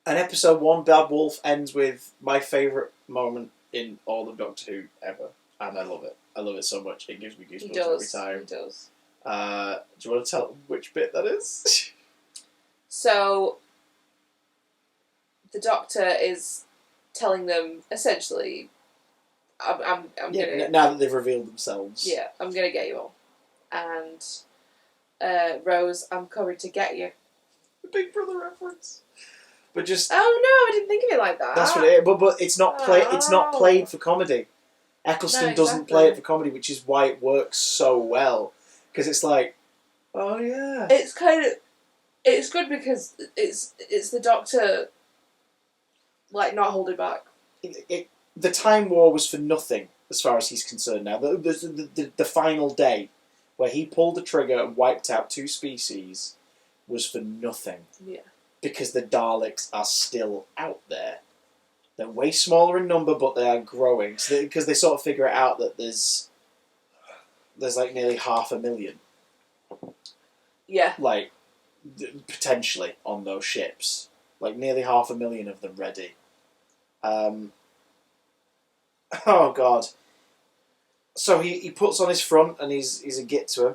And episode 1, Bad Wolf, ends with my favourite moment in all of Doctor Who ever. And I love it. I love it so much. It gives me goosebumps every time. He does. Do you want to tell which bit that is? So, the Doctor is telling them, essentially, I'm gonna... Now that they've revealed themselves. Yeah, I'm gonna get you all. And, Rose, I'm coming to get you. The Big Brother reference. But just... Oh, no, I didn't think of it like that. That's what it is. But it's not It's not played for comedy. Eccleston doesn't play it for comedy, which is why it works so well. Because it's like, oh yeah. It's kind of... It's good because it's the Doctor, like, not holding back. The Time War was for nothing, as far as he's concerned now. The final day, where he pulled the trigger and wiped out 2 species, was for nothing. Yeah. Because the Daleks are still out there. They're way smaller in number, but they are growing. Because they sort of figure it out that there's like nearly 500,000. Yeah. Like, potentially on those ships. Like, nearly 500,000 of them ready. Oh, God. So he puts on his front and he's a git to him.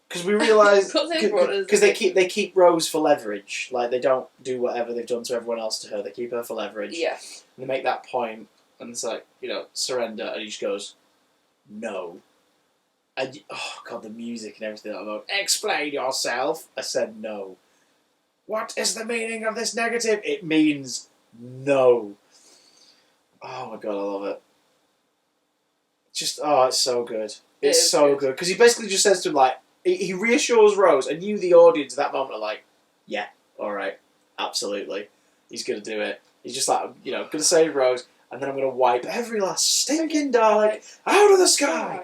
Because we realise... Because they keep Rose for leverage. Like, they don't do whatever they've done to everyone else to her. They keep her for leverage. Yeah. And they make that point, and it's like, surrender, and he just goes, no. And, oh, God, the music and everything. I'm like, explain yourself. I said no. What is the meaning of this negative? It means no. Oh, my God, I love it. Just, it's so good. It's so good. Because he basically just says to him, like, he reassures Rose, and you, the audience, at that moment are like, yeah, alright, absolutely. He's going to do it. He's just like, going to save Rose, and then I'm going to wipe every last stinking Dalek out of the sky.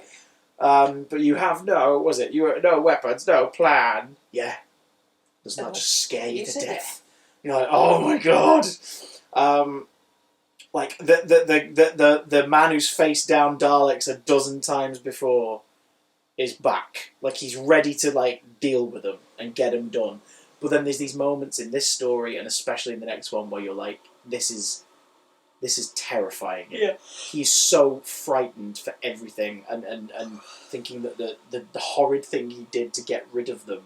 But you have no weapons, no plan. Yeah. Doesn't that just scare you to death? You're like, oh my God. Like the man who's faced down Daleks a dozen times before is back. Like, he's ready to, like, deal with them and get them done. But then there's these moments in this story, and especially in the next one, where you're like, this is terrifying. Yeah. He's so frightened for everything, and thinking that the horrid thing he did to get rid of them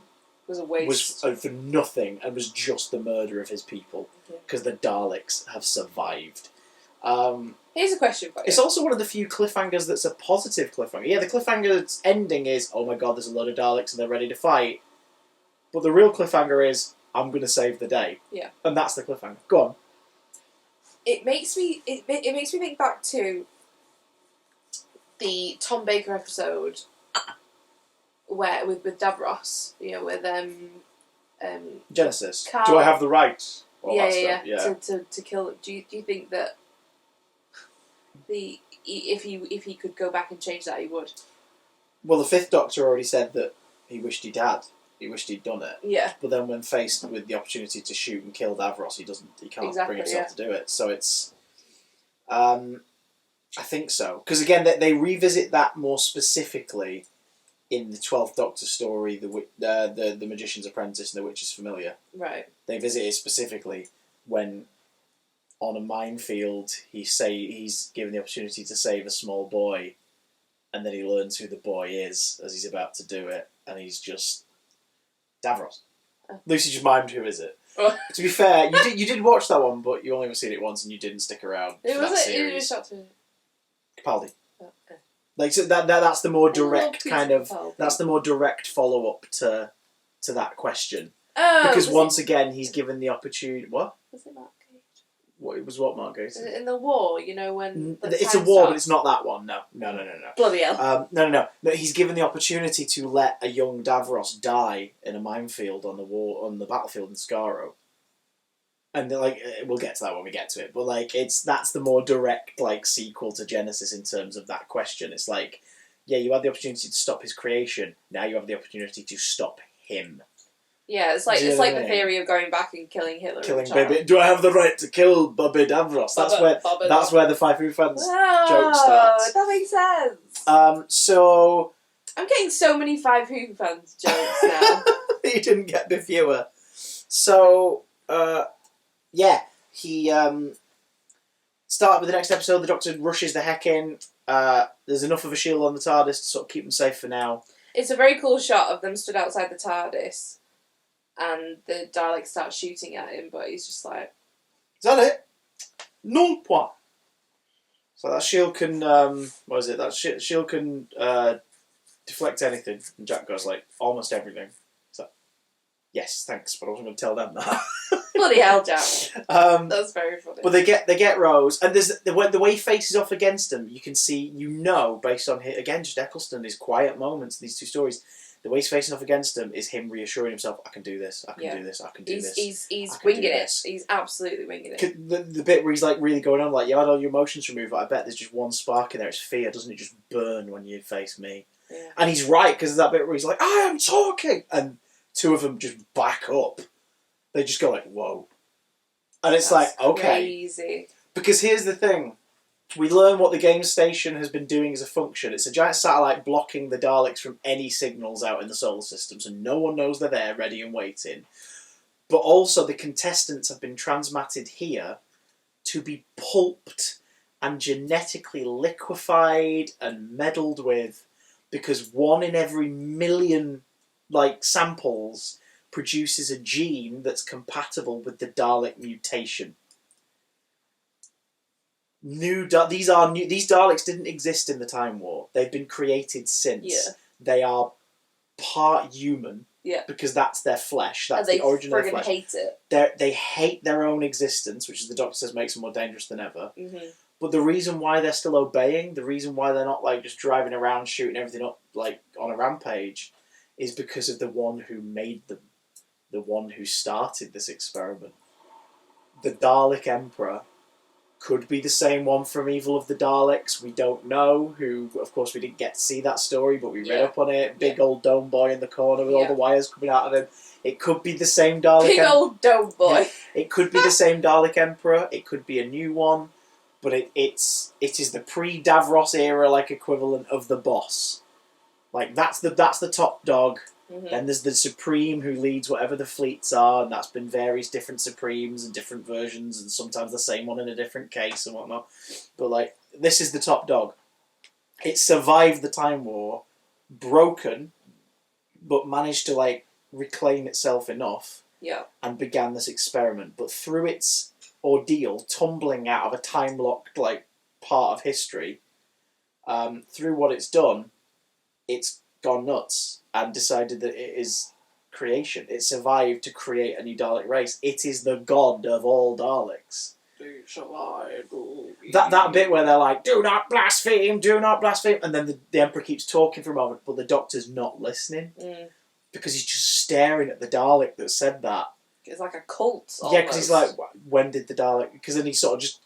was a waste. Was for nothing, and was just the murder of his people. Because the Daleks have survived. Here's a question for you. It's also one of the few cliffhangers that's a positive cliffhanger. Yeah, the cliffhanger's ending is, oh my God, there's a load of Daleks and they're ready to fight. But the real cliffhanger is, I'm going to save the day. Yeah. And that's the cliffhanger. Go on. It makes me think back to the Tom Baker episode where with Davros, with Genesis. Carl. Do I have the right? Yeah. To kill. Do you think that if he could go back and change that, he would? Well, the Fifth Doctor already said that he wished he'd had. He wished he'd done it. Yeah. But then when faced with the opportunity to shoot and kill Davros, he can't bring himself to do it. So it's... I think so. Because again, they revisit that more specifically in the 12th Doctor story, the Magician's Apprentice and the Witch's Familiar. Right. They visit it specifically when, on a minefield, he's given the opportunity to save a small boy, and then he learns who the boy is as he's about to do it, and he's just Davros. Lucy just mimed who is it. Oh. To be fair, you did watch that one, but you only ever seen it once, and you didn't stick around for that series. It was Doctor Capaldi. Oh, okay. Like, so that's the more direct kind of... Capaldi. That's the more direct follow-up to that question. Oh, Because once again, he's given the opportunity... What? Was it Mark Gatiss? What, it was what, Mark Gatiss? Was it in the war, when... It's a war, but it's not that one. No. Bloody hell. No. He's given the opportunity to let a young Davros die in a minefield on the battlefield in Skaro. And we'll get to that when we get to it. But that's the more direct sequel to Genesis in terms of that question. It's like, yeah, you had the opportunity to stop his creation. Now you have the opportunity to stop him. Yeah, it's like the theory of going back and killing Hitler. Killing baby. Do I have the right to kill Bobby Davros? That's where the Five Who Fans joke starts. That makes sense. So I'm getting so many Five Who Fans jokes now. You didn't get the viewer. So yeah, he started with the next episode. The Doctor rushes the heck in. There's enough of a shield on the TARDIS to sort of keep them safe for now. It's a very cool shot of them stood outside the TARDIS, and the Dalek starts shooting at him, but he's just like, "Is that it? Non point." So that shield can, what is it? That shield can deflect anything. And Jack goes like, almost everything. So, yes, thanks, but I wasn't going to tell them that. bloody hell, Jack. That's very funny. But they get Rose, and there's the way he faces off against them. You can see, based on again, just Eccleston, his quiet moments, these two stories. The way he's facing off against them is him reassuring himself, "I can do this. I can do this. I can do this." He's winging it. He's absolutely winging it. The bit where he's like really going on, like, "You had all your emotions removed. I bet there's just one spark in there. It's fear. Doesn't it just burn when you face me?" Yeah. And he's right, because that bit where he's like, "I am talking," and two of them just back up. They just go like, "Whoa," and it's like, okay, crazy. Because here's the thing. We learn what the game station has been doing as a function. It's a giant satellite blocking the Daleks from any signals out in the solar system, so no one knows they're there, ready and waiting. But also the contestants have been transmatted here to be pulped and genetically liquefied and meddled with, because 1 in every million samples produces a gene that's compatible with the Dalek mutation. These Daleks didn't exist in the Time War. They've been created since. Yeah. They are part human. Yeah. Because that's their flesh. That's the origin of their flesh. They hate it. They hate their own existence, which, as the Doctor says, makes them more dangerous than ever. Mm-hmm. But the reason why they're still obeying, the reason why they're not just driving around shooting everything up on a rampage, is because of the one who made them, the one who started this experiment. The Dalek Emperor could be the same one from Evil of the Daleks. We don't know. Who, of course, we didn't get to see that story, but we read up on it. Big old dome boy in the corner with all the wires coming out of him. It could be the same Dalek. Big old dome boy. It could be the same Dalek Emperor. It could be a new one, but it is the pre-Davros era equivalent of the boss. That's the top dog. Mm-hmm. Then there's the Supreme who leads whatever the fleets are, and that's been various different Supremes and different versions, and sometimes the same one in a different case and whatnot. But this is the top dog. It survived the Time War, broken, but managed to reclaim itself enough, and began this experiment. But through its ordeal, tumbling out of a time-locked part of history, through what it's done, it's gone nuts and decided that it is creation. It survived to create a new Dalek race. It is the god of all Daleks. That bit where they're like, "Do not blaspheme, do not blaspheme," and then the Emperor keeps talking for a moment, but the Doctor's not listening because he's just staring at the Dalek that said that. It's like a cult. Yeah, because he's like, "When did the Dalek?" Because then he sort of just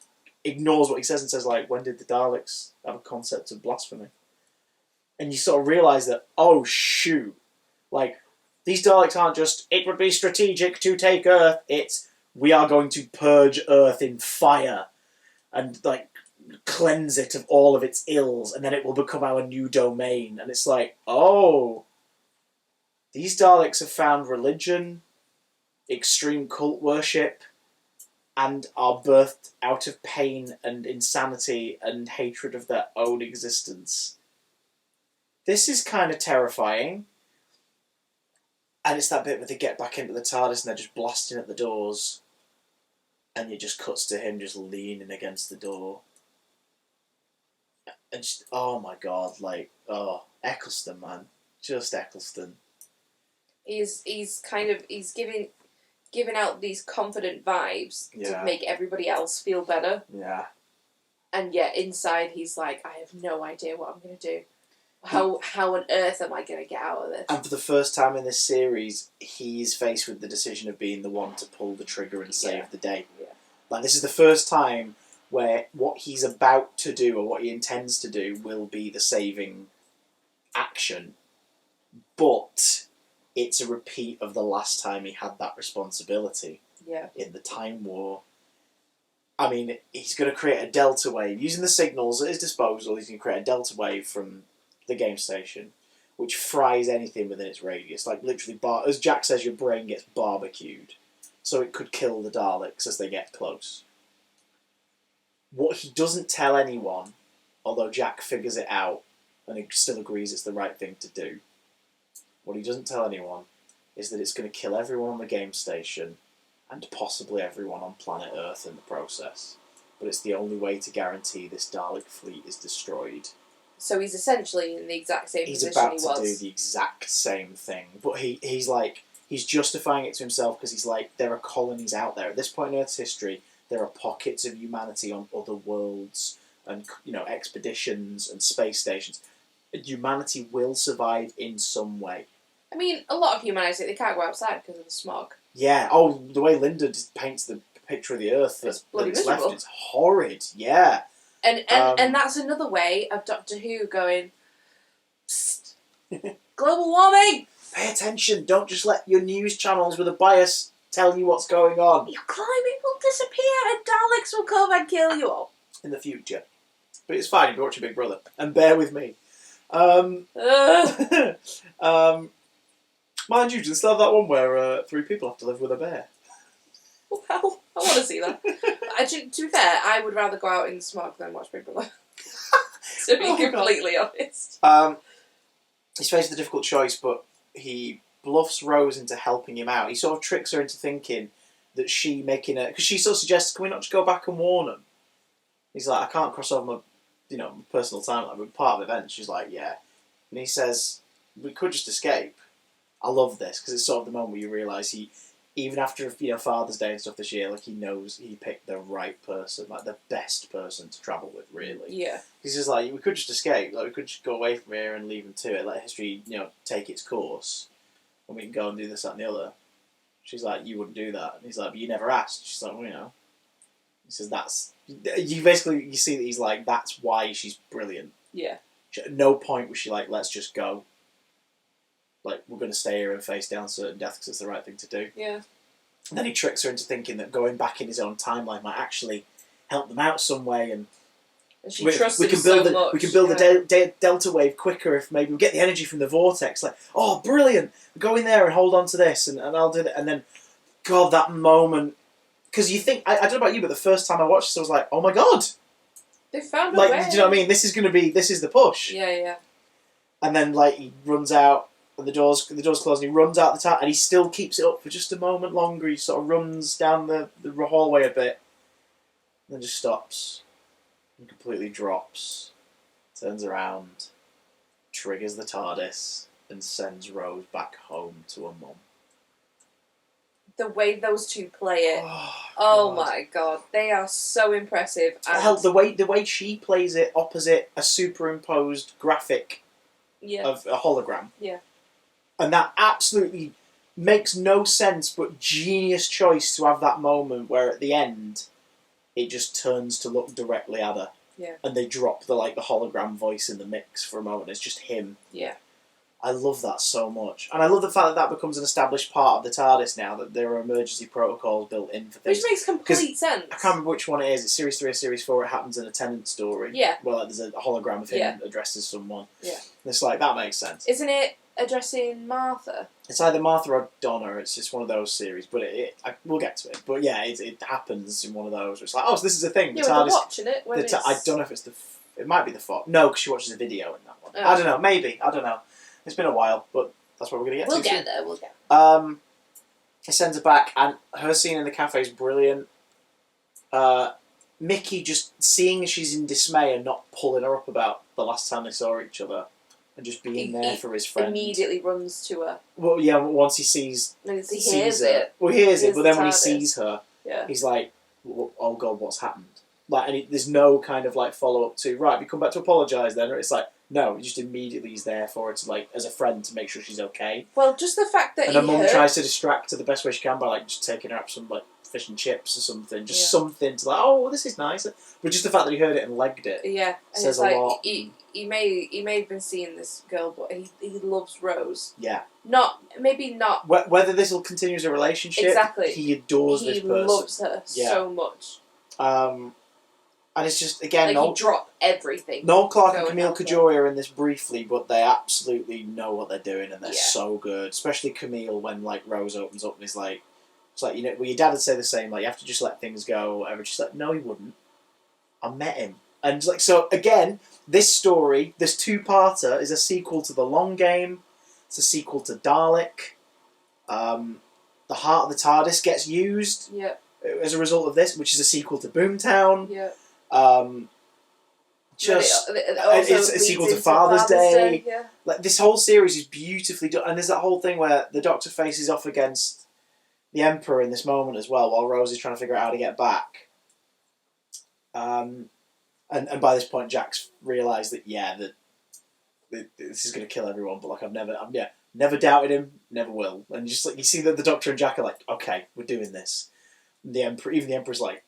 ignores what he says and says "When did the Daleks have a concept of blasphemy?" And you sort of realise that, oh shoot, these Daleks aren't just, "It would be strategic to take Earth," it's, "We are going to purge Earth in fire and cleanse it of all of its ills, and then it will become our new domain." And it's oh, these Daleks have found religion, extreme cult worship, and are birthed out of pain and insanity and hatred of their own existence. This is kind of terrifying. And it's that bit where they get back into the TARDIS and they're just blasting at the doors. And it just cuts to him just leaning against the door. And just, oh my god, Eccleston, man. Just Eccleston. He's giving out these confident vibes to make everybody else feel better. Yeah. And yet inside he's like, "I have no idea what I'm going to do. How on earth am I going to get out of this?" And for the first time in this series, he's faced with the decision of being the one to pull the trigger and save the day. Yeah. This is the first time where what he's about to do or what he intends to do will be the saving action. But it's a repeat of the last time he had that responsibility. Yeah. In the Time War. I mean, he's going to create a delta wave. Using the signals at his disposal, he's going to create a delta wave from the game station, which fries anything within its radius. Literally, as Jack says, your brain gets barbecued. So it could kill the Daleks as they get close. What he doesn't tell anyone, although Jack figures it out, and he still agrees it's the right thing to do, What he doesn't tell anyone is that it's going to kill everyone on the game station and possibly everyone on planet Earth in the process. But it's the only way to guarantee this Dalek fleet is destroyed. So he's essentially in the exact same position he was. He's about to do the exact same thing. But he's like, he's justifying it to himself because he's like, there are colonies out there. At this point in Earth's history, there are pockets of humanity on other worlds and, you know, expeditions and space stations. Humanity will survive in some way. I mean, a lot of humanity, they can't go outside because of the smog. Yeah. Oh, the way Linda just paints the picture of the Earth that's left, it's horrid. Yeah. And that's another way of Doctor Who going, psst, global warming! Pay attention. Don't just let your news channels with a bias tell you what's going on. Your climate will disappear and Daleks will come and kill you all. In the future. But it's fine if you watch your Big Brother. And bear with me. Mind you, do you still have that one where 3 people have to live with a bear? Well, I want to see that. To be fair, I would rather go out in the smog than watch Big Brother. To be completely honest. He's faced a difficult choice, but he bluffs Rose into helping him out. He sort of tricks her into thinking that she making a... Because she sort of suggests, can we not just go back and warn him? He's like, I can't cross over my, my personal timeline, but part of the event. She's like, yeah. And he says, we could just escape. I love this, because it's sort of the moment where you realise even after Father's Day and stuff this year, like he knows he picked the right person, like the best person to travel with, really. Yeah. He's just like, we could just escape, like we could just go away from here and leave him to it, let history, take its course, and we can go and do this, that, and the other. She's like, you wouldn't do that, and he's like, but you never asked. She's like, well, He says you see that he's like, that's why she's brilliant. Yeah. At no point was she like, let's just go. Like, we're going to stay here and face down certain death because it's the right thing to do. Yeah. And then he tricks her into thinking that going back in his own timeline might actually help them out some way. And she trusts him so much. We can build the delta wave quicker if maybe we get the energy from the vortex. Like, oh, brilliant! Go in there and hold on to this, and I'll do that. And then, God, that moment. Because you think, I don't know about you, but the first time I watched this, I was like, oh my God! They found a way. Do you know what I mean? This is the push. Yeah, yeah. And then, he runs out. And the door's closed, and he runs out the tower, and he still keeps it up for just a moment longer. He sort of runs down the hallway a bit, and then just stops, and completely drops, turns around, triggers the TARDIS, and sends Rose back home to her mum. The way those two play it, oh my God, they are so impressive. And the way she plays it opposite a superimposed graphic of a hologram. Yeah. And that absolutely makes no sense, but genius choice to have that moment where at the end, it just turns to look directly at her. Yeah. And they drop the hologram voice in the mix for a moment. It's just him. Yeah. I love that so much. And I love the fact that becomes an established part of the TARDIS now, that there are emergency protocols built in for things. Which makes complete sense. I can't remember which one it is. It's Series 3 or Series 4. It happens in a Tennant story. Yeah. Well, there's a hologram of him addresses someone. Yeah. And it's like, that makes sense. Isn't it addressing Martha? It's either Martha or Donna. It's just one of those series. But we'll get to it. But yeah, it happens in one of those. Where it's like, oh, so this is a thing. Yeah, we're watching it. I don't know if it's it might be the Fox. No, because she watches a video in that one. I don't know. Maybe. I don't know. It's been a while, but that's what we're going to get to. We'll get there. We'll get there. He sends her back, and her scene in the cafe is brilliant. Mickey just seeing she's in dismay and not pulling her up about the last time they saw each other, and just being there for his friend. Immediately runs to her. Well, yeah. Once he sees, he hears it. Well, he hears it, but then when he sees her, yeah, he's like, "Oh God, what's happened?" There's no kind of follow up to right. We come back to apologise then, or it's like. No, he just immediately is there for her to as a friend to make sure she's okay. Well, just the fact that her mum tries to distract her the best way she can by just taking her up some fish and chips or something, just something to oh, this is nice. But just the fact that he heard it and legged it, says a lot. He may have been seeing this girl, but he loves Rose. Yeah. Maybe not. Whether this will continue as a relationship, exactly. He adores this person. He loves her so much. And it's just, again... he dropped everything. Noel Clarke and Camille Kajoria are in this briefly, but they absolutely know what they're doing, and they're so good. Especially Camille, when, Rose opens up and is like... It's like, well, your dad would say the same, you have to just let things go, or whatever. She's like, no, he wouldn't. I met him. And, so, again, this story, this two-parter, is a sequel to The Long Game, It's a sequel to Dalek. The heart of the TARDIS gets used as a result of this, which is a sequel to Boomtown. Yeah. It's a sequel to Father's Day. Yeah. Like, this whole series is beautifully done, and there's that whole thing where the Doctor faces off against the Emperor in this moment as well, while Rose is trying to figure out how to get back. And by this point, Jack's realised that this is going to kill everyone, but like I've never doubted him, never will. And just like you see that the Doctor and Jack are like, okay, we're doing this. And even the Emperor's like,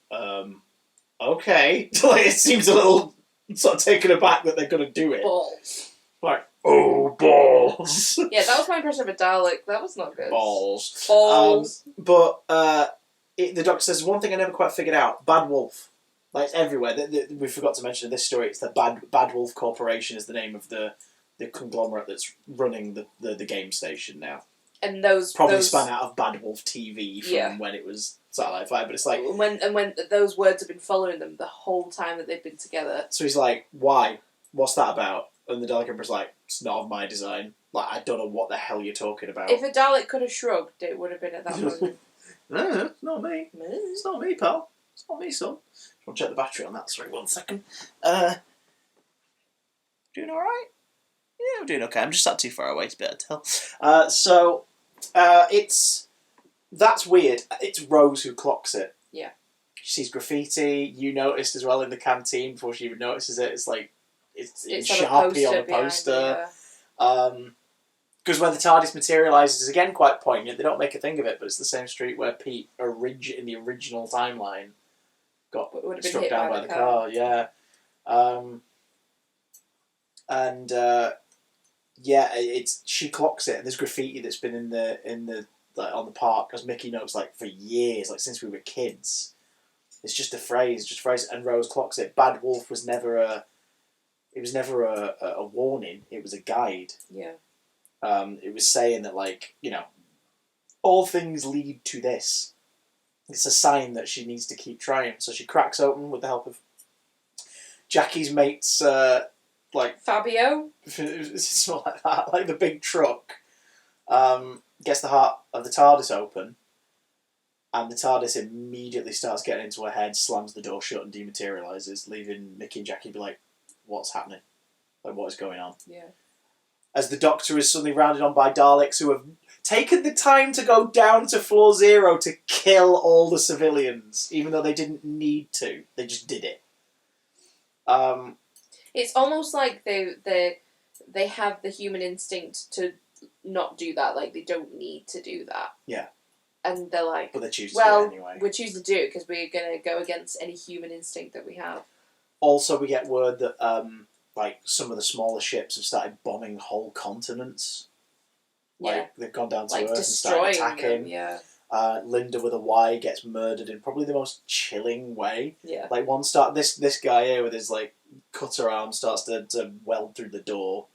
okay. Like, it seems a little sort of taken aback that they're going to do it. Balls. Like, oh, balls. Yeah, that was my impression of a Dalek. That was not good. Balls. Balls. But the Doctor says, one thing I never quite figured out, Bad Wolf. Like, it's everywhere. We forgot to mention in this story, it's the Bad Wolf Corporation is the name of the conglomerate that's running the game station now. And those span out of Bad Wolf TV from when it was Satellite 5, but it's like... When those words have been following them the whole time that they've been together. So he's like, why? What's that about? And the Dalek Emperor's like, it's not of my design. Like, I don't know what the hell you're talking about. If a Dalek could have shrugged, it would have been at that moment. No, it's not me. It's not me, pal. It's not me, son. I'll check the battery on that. Sorry, 1 second. Doing alright? Yeah, I'm doing okay. I'm just sat too far away to be able to tell. That's weird. It's Rose who clocks it. Yeah. She sees graffiti. You noticed as well in the canteen before she even notices it. It's like it's in Sharpie on the poster. Because when the TARDIS materialises, again quite poignant. They don't make a thing of it, but it's the same street where Pete in the original timeline got struck down by the car. Yeah. She clocks it, and there's graffiti that's been in the like, on the park, as Mickey notes, like for years, like since we were kids. It's just a phrase, and Rose clocks it. Bad Wolf was never a warning. It was a guide. Yeah. It was saying that, like, you know, all things lead to this. It's a sign that she needs to keep trying. So she cracks open with the help of Jackie's mates, like Fabio. It's not like that. Like the big truck gets the heart of the TARDIS open, and the TARDIS immediately starts getting into her head, slams the door shut, and dematerializes, leaving Mickey and Jackie be like, "What's happening? Like, what is going on?" Yeah. As the Doctor is suddenly rounded on by Daleks who have taken the time to go down to Floor Zero to kill all the civilians, even though they didn't need to. They just did it. It's almost like they have the human instinct to not do that. Like, they don't need to do that. Yeah. And they're like, but they choose to do it anyway. We're choosing to do it because we're going to go against any human instinct that we have. Also, we get word that like some of the smaller ships have started bombing whole continents. Like they've gone down to Earth and started attacking. Them, yeah. Linda with a Y gets murdered in probably the most chilling way. Yeah. Like this guy here with his like cutter arm starts to weld through the door,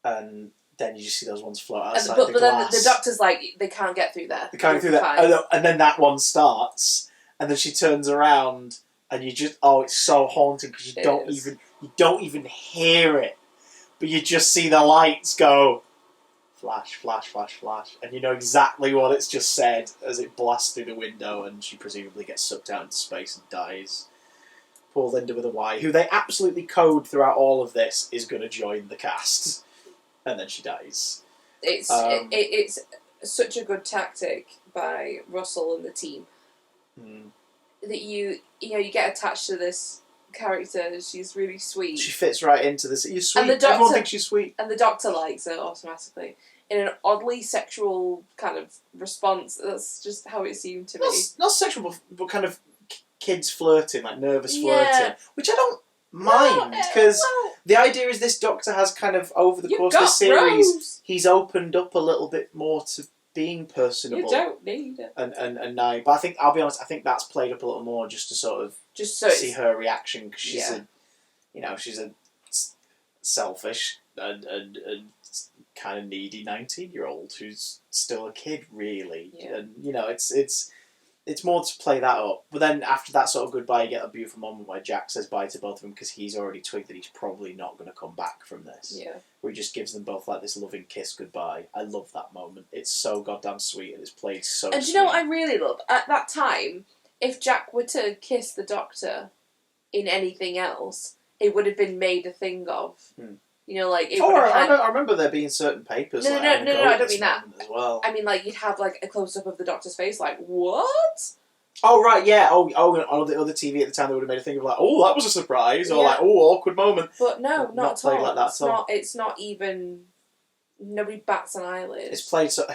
and then you just see those ones float outside the glass. But then the Doctor's like, they can't get through there. They can't get through there, and then that one starts, and then she turns around, and you just it's so haunting because you don't even hear it, but you just see the lights go. Flash, flash, flash, flash. And you know exactly what it's just said as it blasts through the window and she presumably gets sucked out into space and dies. Poor Linda with a Y, who they absolutely code throughout all of this, is going to join the cast. And then she dies. It's such a good tactic by Russell and the team that you get attached to this character. She's really sweet. She fits right into this. You're sweet. Everyone thinks she's sweet. And the Doctor likes her automatically. In an oddly sexual kind of response. That's just how it seemed to me. Not sexual, but kind of kids flirting, like nervous flirting. Which I don't mind, because the idea is this Doctor has kind of, over the course of the series, he's opened up a little bit more to being personable. You don't need it. And now, but I think, I'll be honest, I think that's played up a little more just to sort of see her reaction, because she's she's a selfish and kind of needy 19-year-old who's still a kid, really. Yeah. And it's it's more to play that up. But then after that sort of goodbye, you get a beautiful moment where Jack says bye to both of them because he's already twigged that he's probably not going to come back from this. Yeah. Where he just gives them both like this loving kiss goodbye. I love that moment. It's so goddamn sweet and it's played so And do you know what I really love? At that time, if Jack were to kiss the Doctor in anything else, it would have been made a thing of. You know, like... I remember there being certain papers. No, I don't mean that. As well. I mean, like, you'd have, like, a close-up of the Doctor's face, like, what? Oh, right, yeah. On the other TV at the time, they would have made a thing of, like, oh, that was a surprise, or, like, oh, awkward moment. But no, not at all. Like that at all. It's not even... Nobody bats an eyelid. It's played so...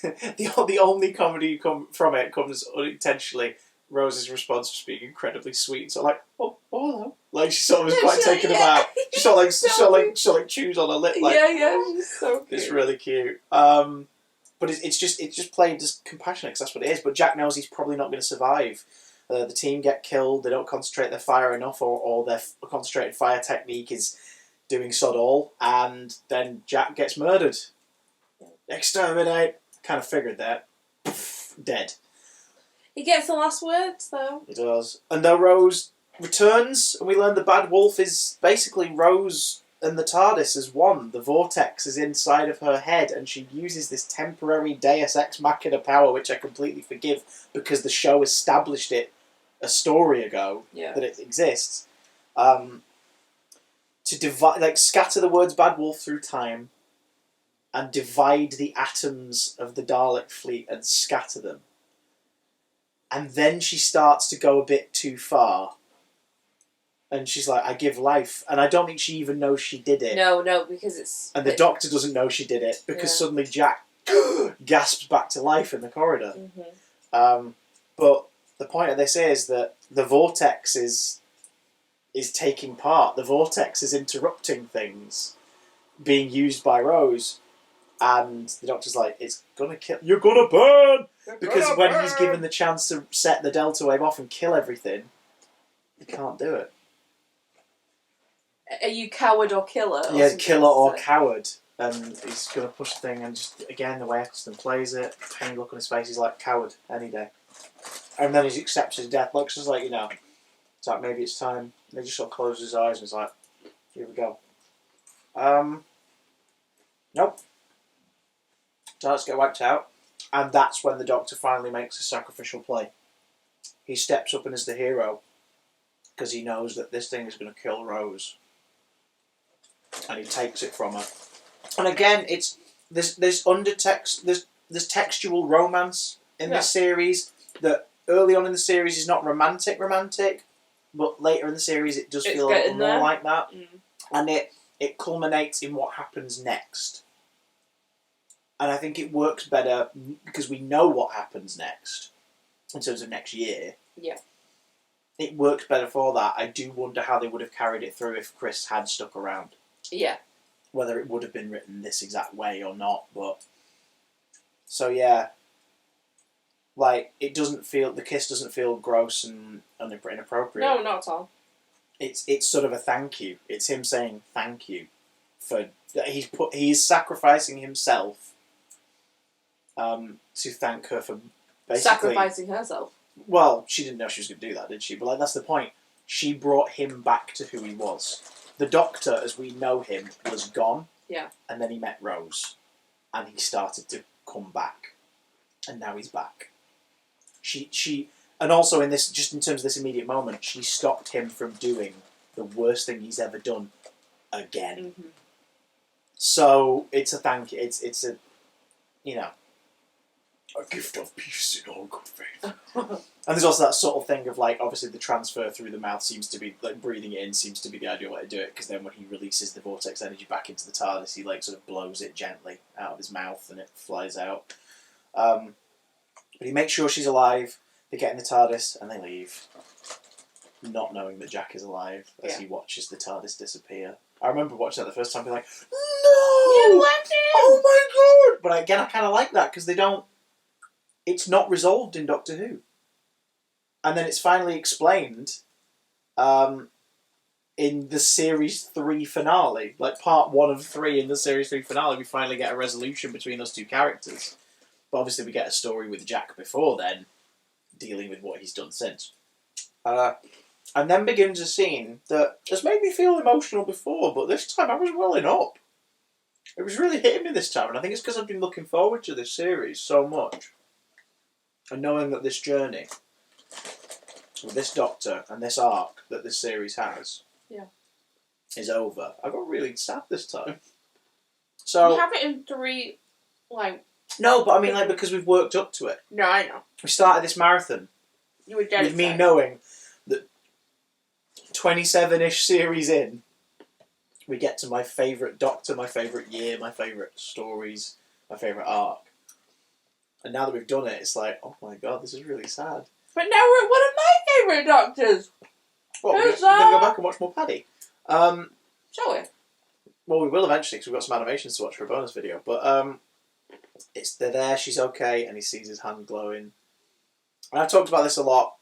the only comedy from it comes unintentionally. Rose's response was being incredibly sweet. So, like, oh, hello. Like, she sort of was quite taken aback. She sort of chews on her lip. Like, yeah, she's so cute. It's really cute. But it's just played as compassionate because that's what it is. But Jack knows he's probably not going to survive. The team get killed. They don't concentrate their fire enough, or their concentrated fire technique is doing sod all. And then Jack gets murdered. Exterminate. Kind of figured that. Dead. He gets the last words, though. He does. And though Rose returns, and we learn the Bad Wolf is basically Rose and the TARDIS as one. The vortex is inside of her head, and she uses this temporary Deus Ex Machina power, which I completely forgive, because the show established it a story ago that it exists. To divide, like, scatter the words Bad Wolf through time, and divide the atoms of the Dalek fleet and scatter them. And then she starts to go a bit too far. And she's like, I give life. And I don't think she even knows she did it. No, because it's... And the Doctor doesn't know she did it, because suddenly Jack gasps back to life in the corridor. But the point of this is that the vortex is taking part. The vortex is interrupting things being used by Rose. And the Doctor's like, it's gonna kill... You're gonna burn! Because when he's given the chance to set the Delta Wave off and kill everything, he can't do it. Are you coward or killer? Yeah, killer or coward. And he's gonna push the thing, and just, again, the way Eccleston plays it, pain look on his face, he's like, coward, any day. And then he accepts his death. Looks just like, it's like, maybe it's time. And he just sort of closes his eyes and is like, here we go. Nope. So let's get wiped out. And that's when the Doctor finally makes a sacrificial play. He steps up and is the hero, because he knows that this thing is going to kill Rose. And he takes it from her. And again, it's there's undertext, there's textual romance in this series that early on in the series is not romantic, but later in the series it does feel a little more like that. And it culminates in what happens next. And I think it works better because we know what happens next, in terms of next year. Yeah. It works better for that. I do wonder how they would have carried it through if Chris had stuck around. Yeah. Whether it would have been written this exact way or not, but... So yeah. Like, the kiss doesn't feel gross and inappropriate. No, not at all. It's sort of a thank you. It's him saying thank you for... He's sacrificing himself to thank her for basically... Sacrificing herself. Well, she didn't know she was going to do that, did she? But like, that's the point. She brought him back to who he was. The Doctor, as we know him, was gone. Yeah. And then he met Rose. And he started to come back. And now he's back. She and also in this, just in terms of this immediate moment, she stopped him from doing the worst thing he's ever done again. So it's a thank you. It's a, a gift of peace in all good faith. And there's also that subtle thing of, like, obviously the transfer through the mouth seems to be, like, breathing it in seems to be the ideal way to do it, because then when he releases the vortex energy back into the TARDIS, he, like, sort of blows it gently out of his mouth and it flies out. But he makes sure she's alive, they get in the TARDIS, and they leave, not knowing that Jack is alive as he watches the TARDIS disappear. I remember watching that the first time, being like, no! You left him! Oh my god! But again, I kind of like that, because they don't... It's not resolved in Doctor Who. And then it's finally explained in the Series 3 finale. Like, part 1 of 3 in the Series 3 finale, we finally get a resolution between those two characters. But obviously we get a story with Jack before then, dealing with what he's done since. And then begins a scene that has made me feel emotional before, but this time I was welling up. It was really hitting me this time, and I think it's because I've been looking forward to this series so much. And knowing that this journey, with this Doctor and this arc that this series has, is over. I got really sad this time. So you have it in 3, like... No, but I mean, like, because we've worked up to it. No, I know. We started this marathon. You were dead with me knowing that 27-ish series in, we get to my favourite Doctor, my favourite year, my favourite stories, my favourite arc. And now that we've done it, it's like, oh my god, this is really sad. But now we're at one of my favourite Doctors. What, we're going to go back and watch more Paddy? Shall we? Well, we will eventually, because we've got some animations to watch for a bonus video. But they're there, she's okay, and he sees his hand glowing. And I've talked about this a lot.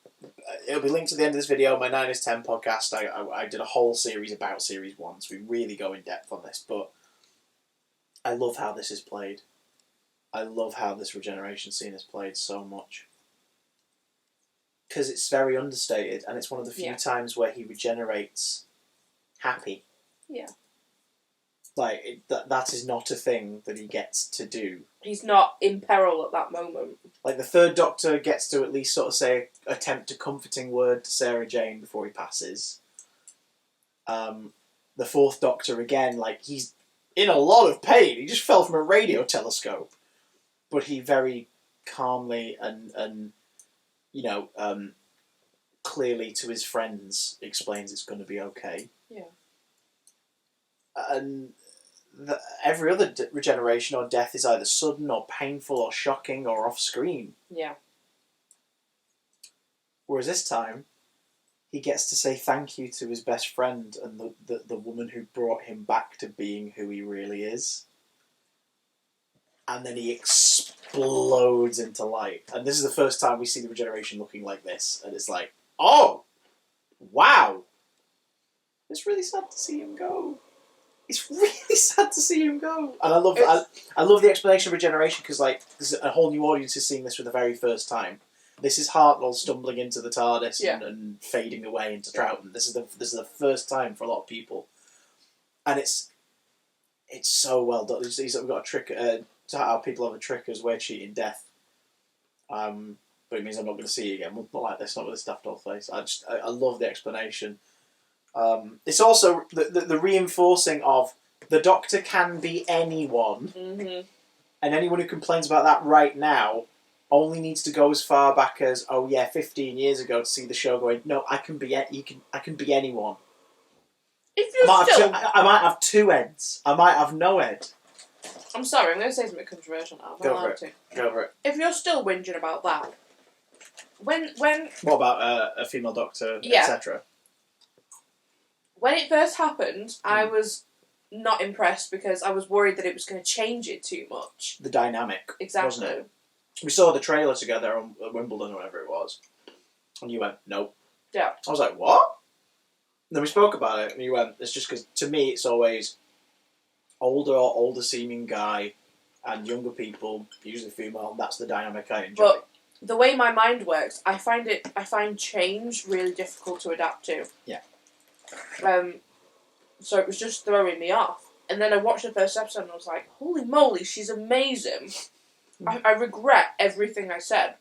It'll be linked to the end of this video. My 9 is 10 podcast. I did a whole series about Series 1, so we really go in depth on this. But I love how this is played. I love how this regeneration scene is played so much. Because it's very understated, and it's one of the few times where he regenerates happy. Yeah. Like, that is not a thing that he gets to do. He's not in peril at that moment. Like, the third Doctor gets to at least sort of say, attempt a comforting word to Sarah Jane before he passes. The fourth Doctor, again, like, he's in a lot of pain. He just fell from a radio telescope. But he very calmly and you know, clearly to his friends explains it's going to be okay. Yeah. And every other regeneration or death is either sudden or painful or shocking or off-screen. Yeah. Whereas this time, he gets to say thank you to his best friend and the woman who brought him back to being who he really is. And then he explodes into light. And this is the first time we see the regeneration looking like this. And it's like, oh! Wow! It's really sad to see him go. It's really sad to see him go. And I love the explanation of regeneration because, like, there's a whole new audience is seeing this for the very first time. This is Hartnell stumbling into the TARDIS and fading away into Troughton. This is the first time for a lot of people. And it's so well done. We've got a trick... to how people have a trick as we're cheating death. But it means I'm not going to see you again. Not like this, not with this daft old face. I love the explanation. It's also the reinforcing of the Doctor can be anyone. Mm-hmm. And anyone who complains about that right now only needs to go as far back as, 15 years ago to see the show going, no, I can be anyone. If you're I might have 2 heads. I might have no head. I'm sorry, I'm going to say something controversial now. Go for it. If you're still whinging about that, when what about a female Doctor, etc.? When it first happened, I was not impressed because I was worried that it was going to change it too much. The dynamic, exactly. Wasn't it? We saw the trailer together on Wimbledon or whatever it was, and you went, nope. Yeah. I was like, what? And then we spoke about it, and you went, it's just because, to me, it's always older seeming guy and younger people, usually female, and that's the dynamic I enjoy. But the way my mind works, I find change really difficult to adapt to. Yeah. So it was just throwing me off. And then I watched the first episode and I was like, holy moly, she's amazing. I regret everything I said.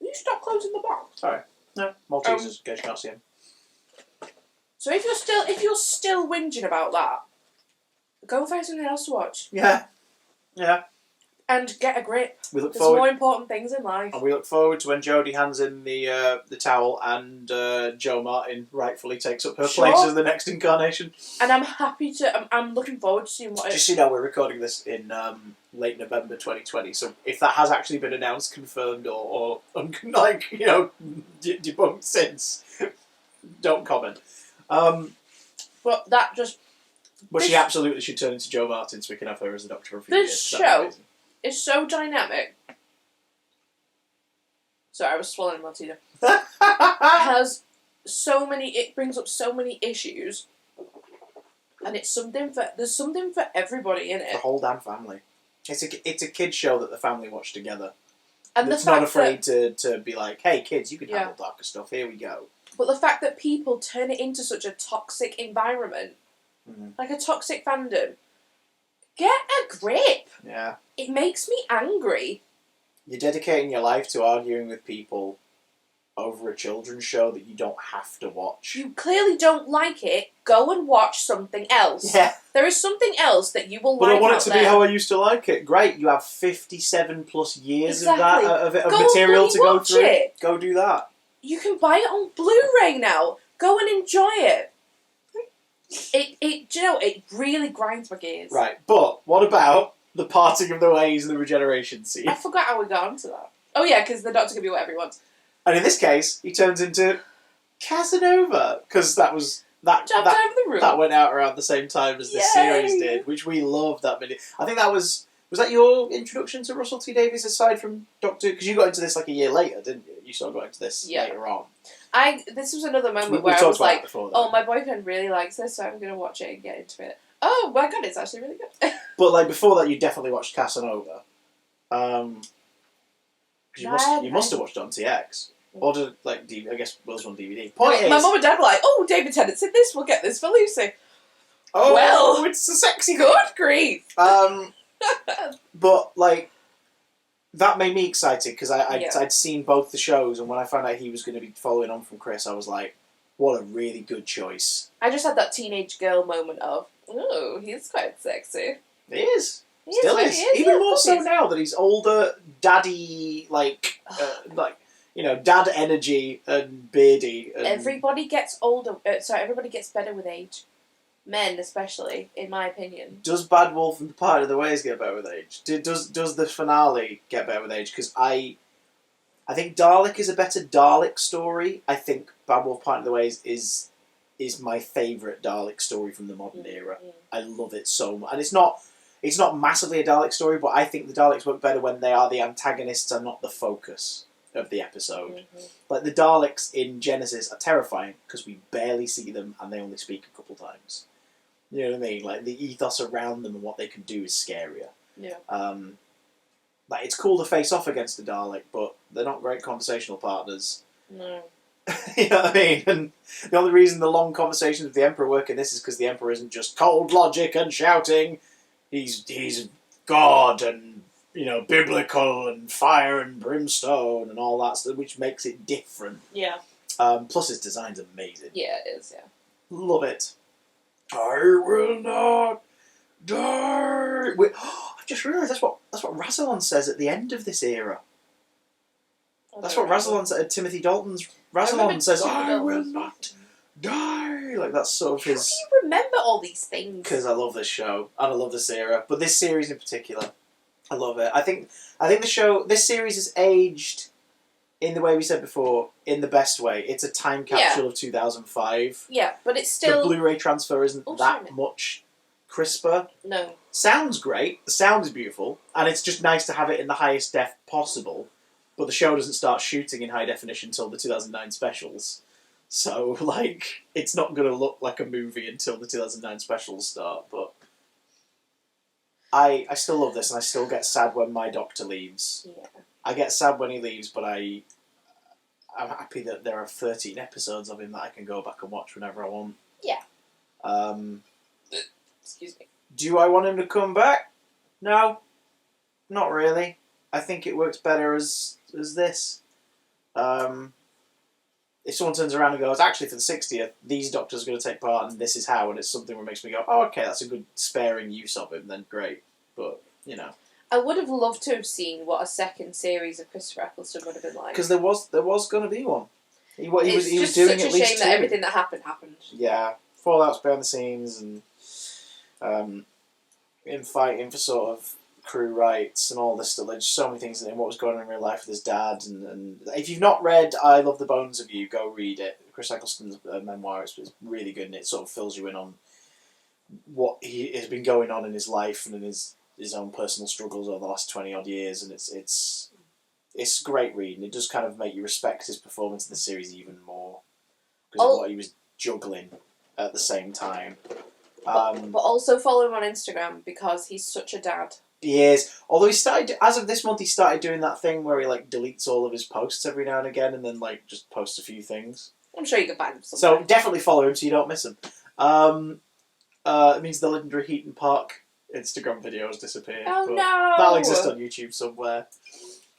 Will you stop closing the box? Sorry. No, Maltesers, in case you can't see him. So if you're still whinging about that, go and find something else to watch. Yeah. Yeah. And get a grip. There's more important things in life. And we look forward to when Jodie hands in the towel and Jo Martin rightfully takes up her place as the next incarnation. And I'm happy to... I'm looking forward to seeing what Just so you know, we're recording this in late November 2020, so if that has actually been announced, confirmed, or debunked since, don't comment. But that just... But she absolutely should turn into Jo Martin so we can have her as the Doctor for a few years. This show is so dynamic. Sorry, I was swallowing my tea. It brings up so many issues, and there's something for everybody in it. The whole damn family. It's a kids show that the family watch together, And that's not afraid to be like, hey kids, you can handle darker stuff. Here we go. But the fact that people turn it into such a toxic environment, like a toxic fandom, get a grip. Yeah. It makes me angry. You're dedicating your life to arguing with people over a children's show that you don't have to watch. You clearly don't like it. Go and watch something else. Yeah. There is something else that you will but like. I want it to be how I used to like it. Great, you have 57 plus years of material to go through. It. Go do that. You can buy it on Blu-ray now. Go and enjoy it. It really grinds my gears. Right, but what about the parting of the ways and the regeneration scene? I forgot how we got onto that. Oh yeah, because the Doctor can be whatever he wants. And in this case, he turns into Casanova, because that went out around the same time as this series did, which we loved that minute. I think that was that your introduction to Russell T Davies aside from Doctor? Because you got into this like a year later, didn't you? You sort of got into this later on. This was another moment where I was like, oh, my boyfriend really likes this, so I'm going to watch it and get into it. Oh my god, it's actually really good. But like before that, you definitely watched Casanova. You must have watched it on TX. Or did, like, I guess Will's on DVD. Point is, my mum and dad were like, oh, David Tennant's in this, we'll get this for Lucy. Oh, well, it's a sexy good grief. But, like, that made me excited, because I'd seen both the shows, and when I found out he was going to be following on from Chris, I was like, what a really good choice. I just had that teenage girl moment of, oh, he's quite sexy. He is. Still is. Even more so now that he's older, daddy, dad energy and beardy. And everybody gets older. Everybody gets better with age. Men, especially, in my opinion. Does Bad Wolf and Part of the Ways get better with age? Does the finale get better with age? Because I think Dalek is a better Dalek story. I think Bad Wolf Part of the Ways is my favourite Dalek story from the modern era. I love it so much, and it's not massively a Dalek story, but I think the Daleks work better when they are the antagonists and not the focus of the episode. Like the Daleks in Genesis are terrifying because we barely see them and they only speak a couple times. You know what I mean? Like the ethos around them and what they can do is scarier. Yeah. Like it's cool to face off against the Dalek, but they're not great conversational partners. No. You know what I mean? And the only reason the long conversations with the Emperor work in this is because the Emperor isn't just cold logic and shouting. He's God and, biblical and fire and brimstone and all that stuff, which makes it different. Yeah. Plus his design's amazing. Yeah, it is, yeah. Love it. I will not die. I've just realised that's what Rassilon says at the end of this era. That's what Rassilon said. Timothy Dalton's Rassilon says, I will not die. Like that's sort of his. How do you remember all these things? Because I love this show and I love this era, but this series in particular, I love it. I think this series is aged in the way we said before, in the best way. It's a time capsule of 2005. Yeah, but it's still the Blu-ray transfer isn't much crisper. No. Sounds great. The sound is beautiful, and it's just nice to have it in the highest def possible. But the show doesn't start shooting in high definition until the 2009 specials. So, it's not going to look like a movie until the 2009 specials start, but I still love this, and I still get sad when my Doctor leaves. Yeah. I get sad when he leaves, but I'm happy that there are 13 episodes of him that I can go back and watch whenever I want. Yeah. Excuse me. Do I want him to come back? No. Not really. I think it works better as this. If someone turns around and goes, actually for the 60th, these Doctors are going to take part and this is how, and it's something that makes me go, oh, okay, that's a good sparing use of him, then great. But, I would have loved to have seen what a second series of Christopher Eccleston would have been like. Because there was going to be one. He was doing at least It's just such a shame that everything that happened. Yeah. Fallout's behind the scenes and him fighting for sort of crew rights and all this stuff. There's so many things in what was going on in real life with his dad. And if you've not read I Love the Bones of You, go read it. Chris Eccleston's memoir. It's really good, and it sort of fills you in on what he has been going on in his life and in his own personal struggles over the last 20-odd years. And it's great reading. It does kind of make you respect his performance in the series even more because of what he was juggling at the same time. But also follow him on Instagram because he's such a dad. He is. Although he started, as of this month, he started doing that thing where he like deletes all of his posts every now and again, and then like just posts a few things. I'm sure you can find him somewhere. So definitely follow him so you don't miss him. It means the legendary Heaton Park Instagram video has disappeared. Oh but no! That'll exist on YouTube somewhere.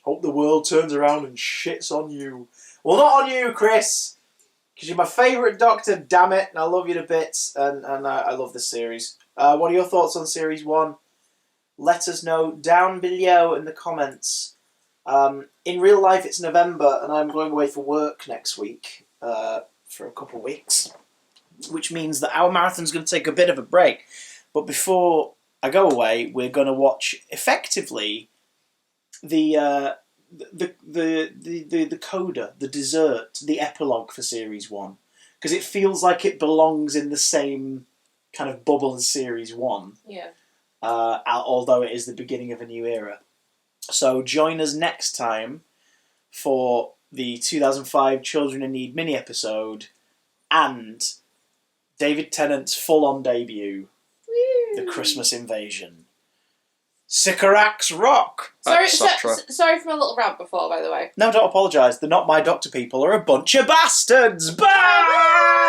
Hope the world turns around and shits on you. Well, not on you, Chris, because you're my favourite Doctor. Damn it, and I love you to bits, and I love this series. What are your thoughts on Series 1? Let us know down below in the comments. In real life, it's November, and I'm going away for work next week for a couple of weeks, which means that our marathon's going to take a bit of a break. But before I go away, we're going to watch effectively the coda, the dessert, the epilogue for Series 1, because it feels like it belongs in the same kind of bubble as Series 1. Yeah. Although it is the beginning of a new era. So join us next time for the 2005 Children in Need mini-episode and David Tennant's full-on debut, Woo. The Christmas Invasion. Sycorax Rock! Sorry for my little rant before, by the way. No, don't apologise. The Not My Doctor people are a bunch of bastards! Bye!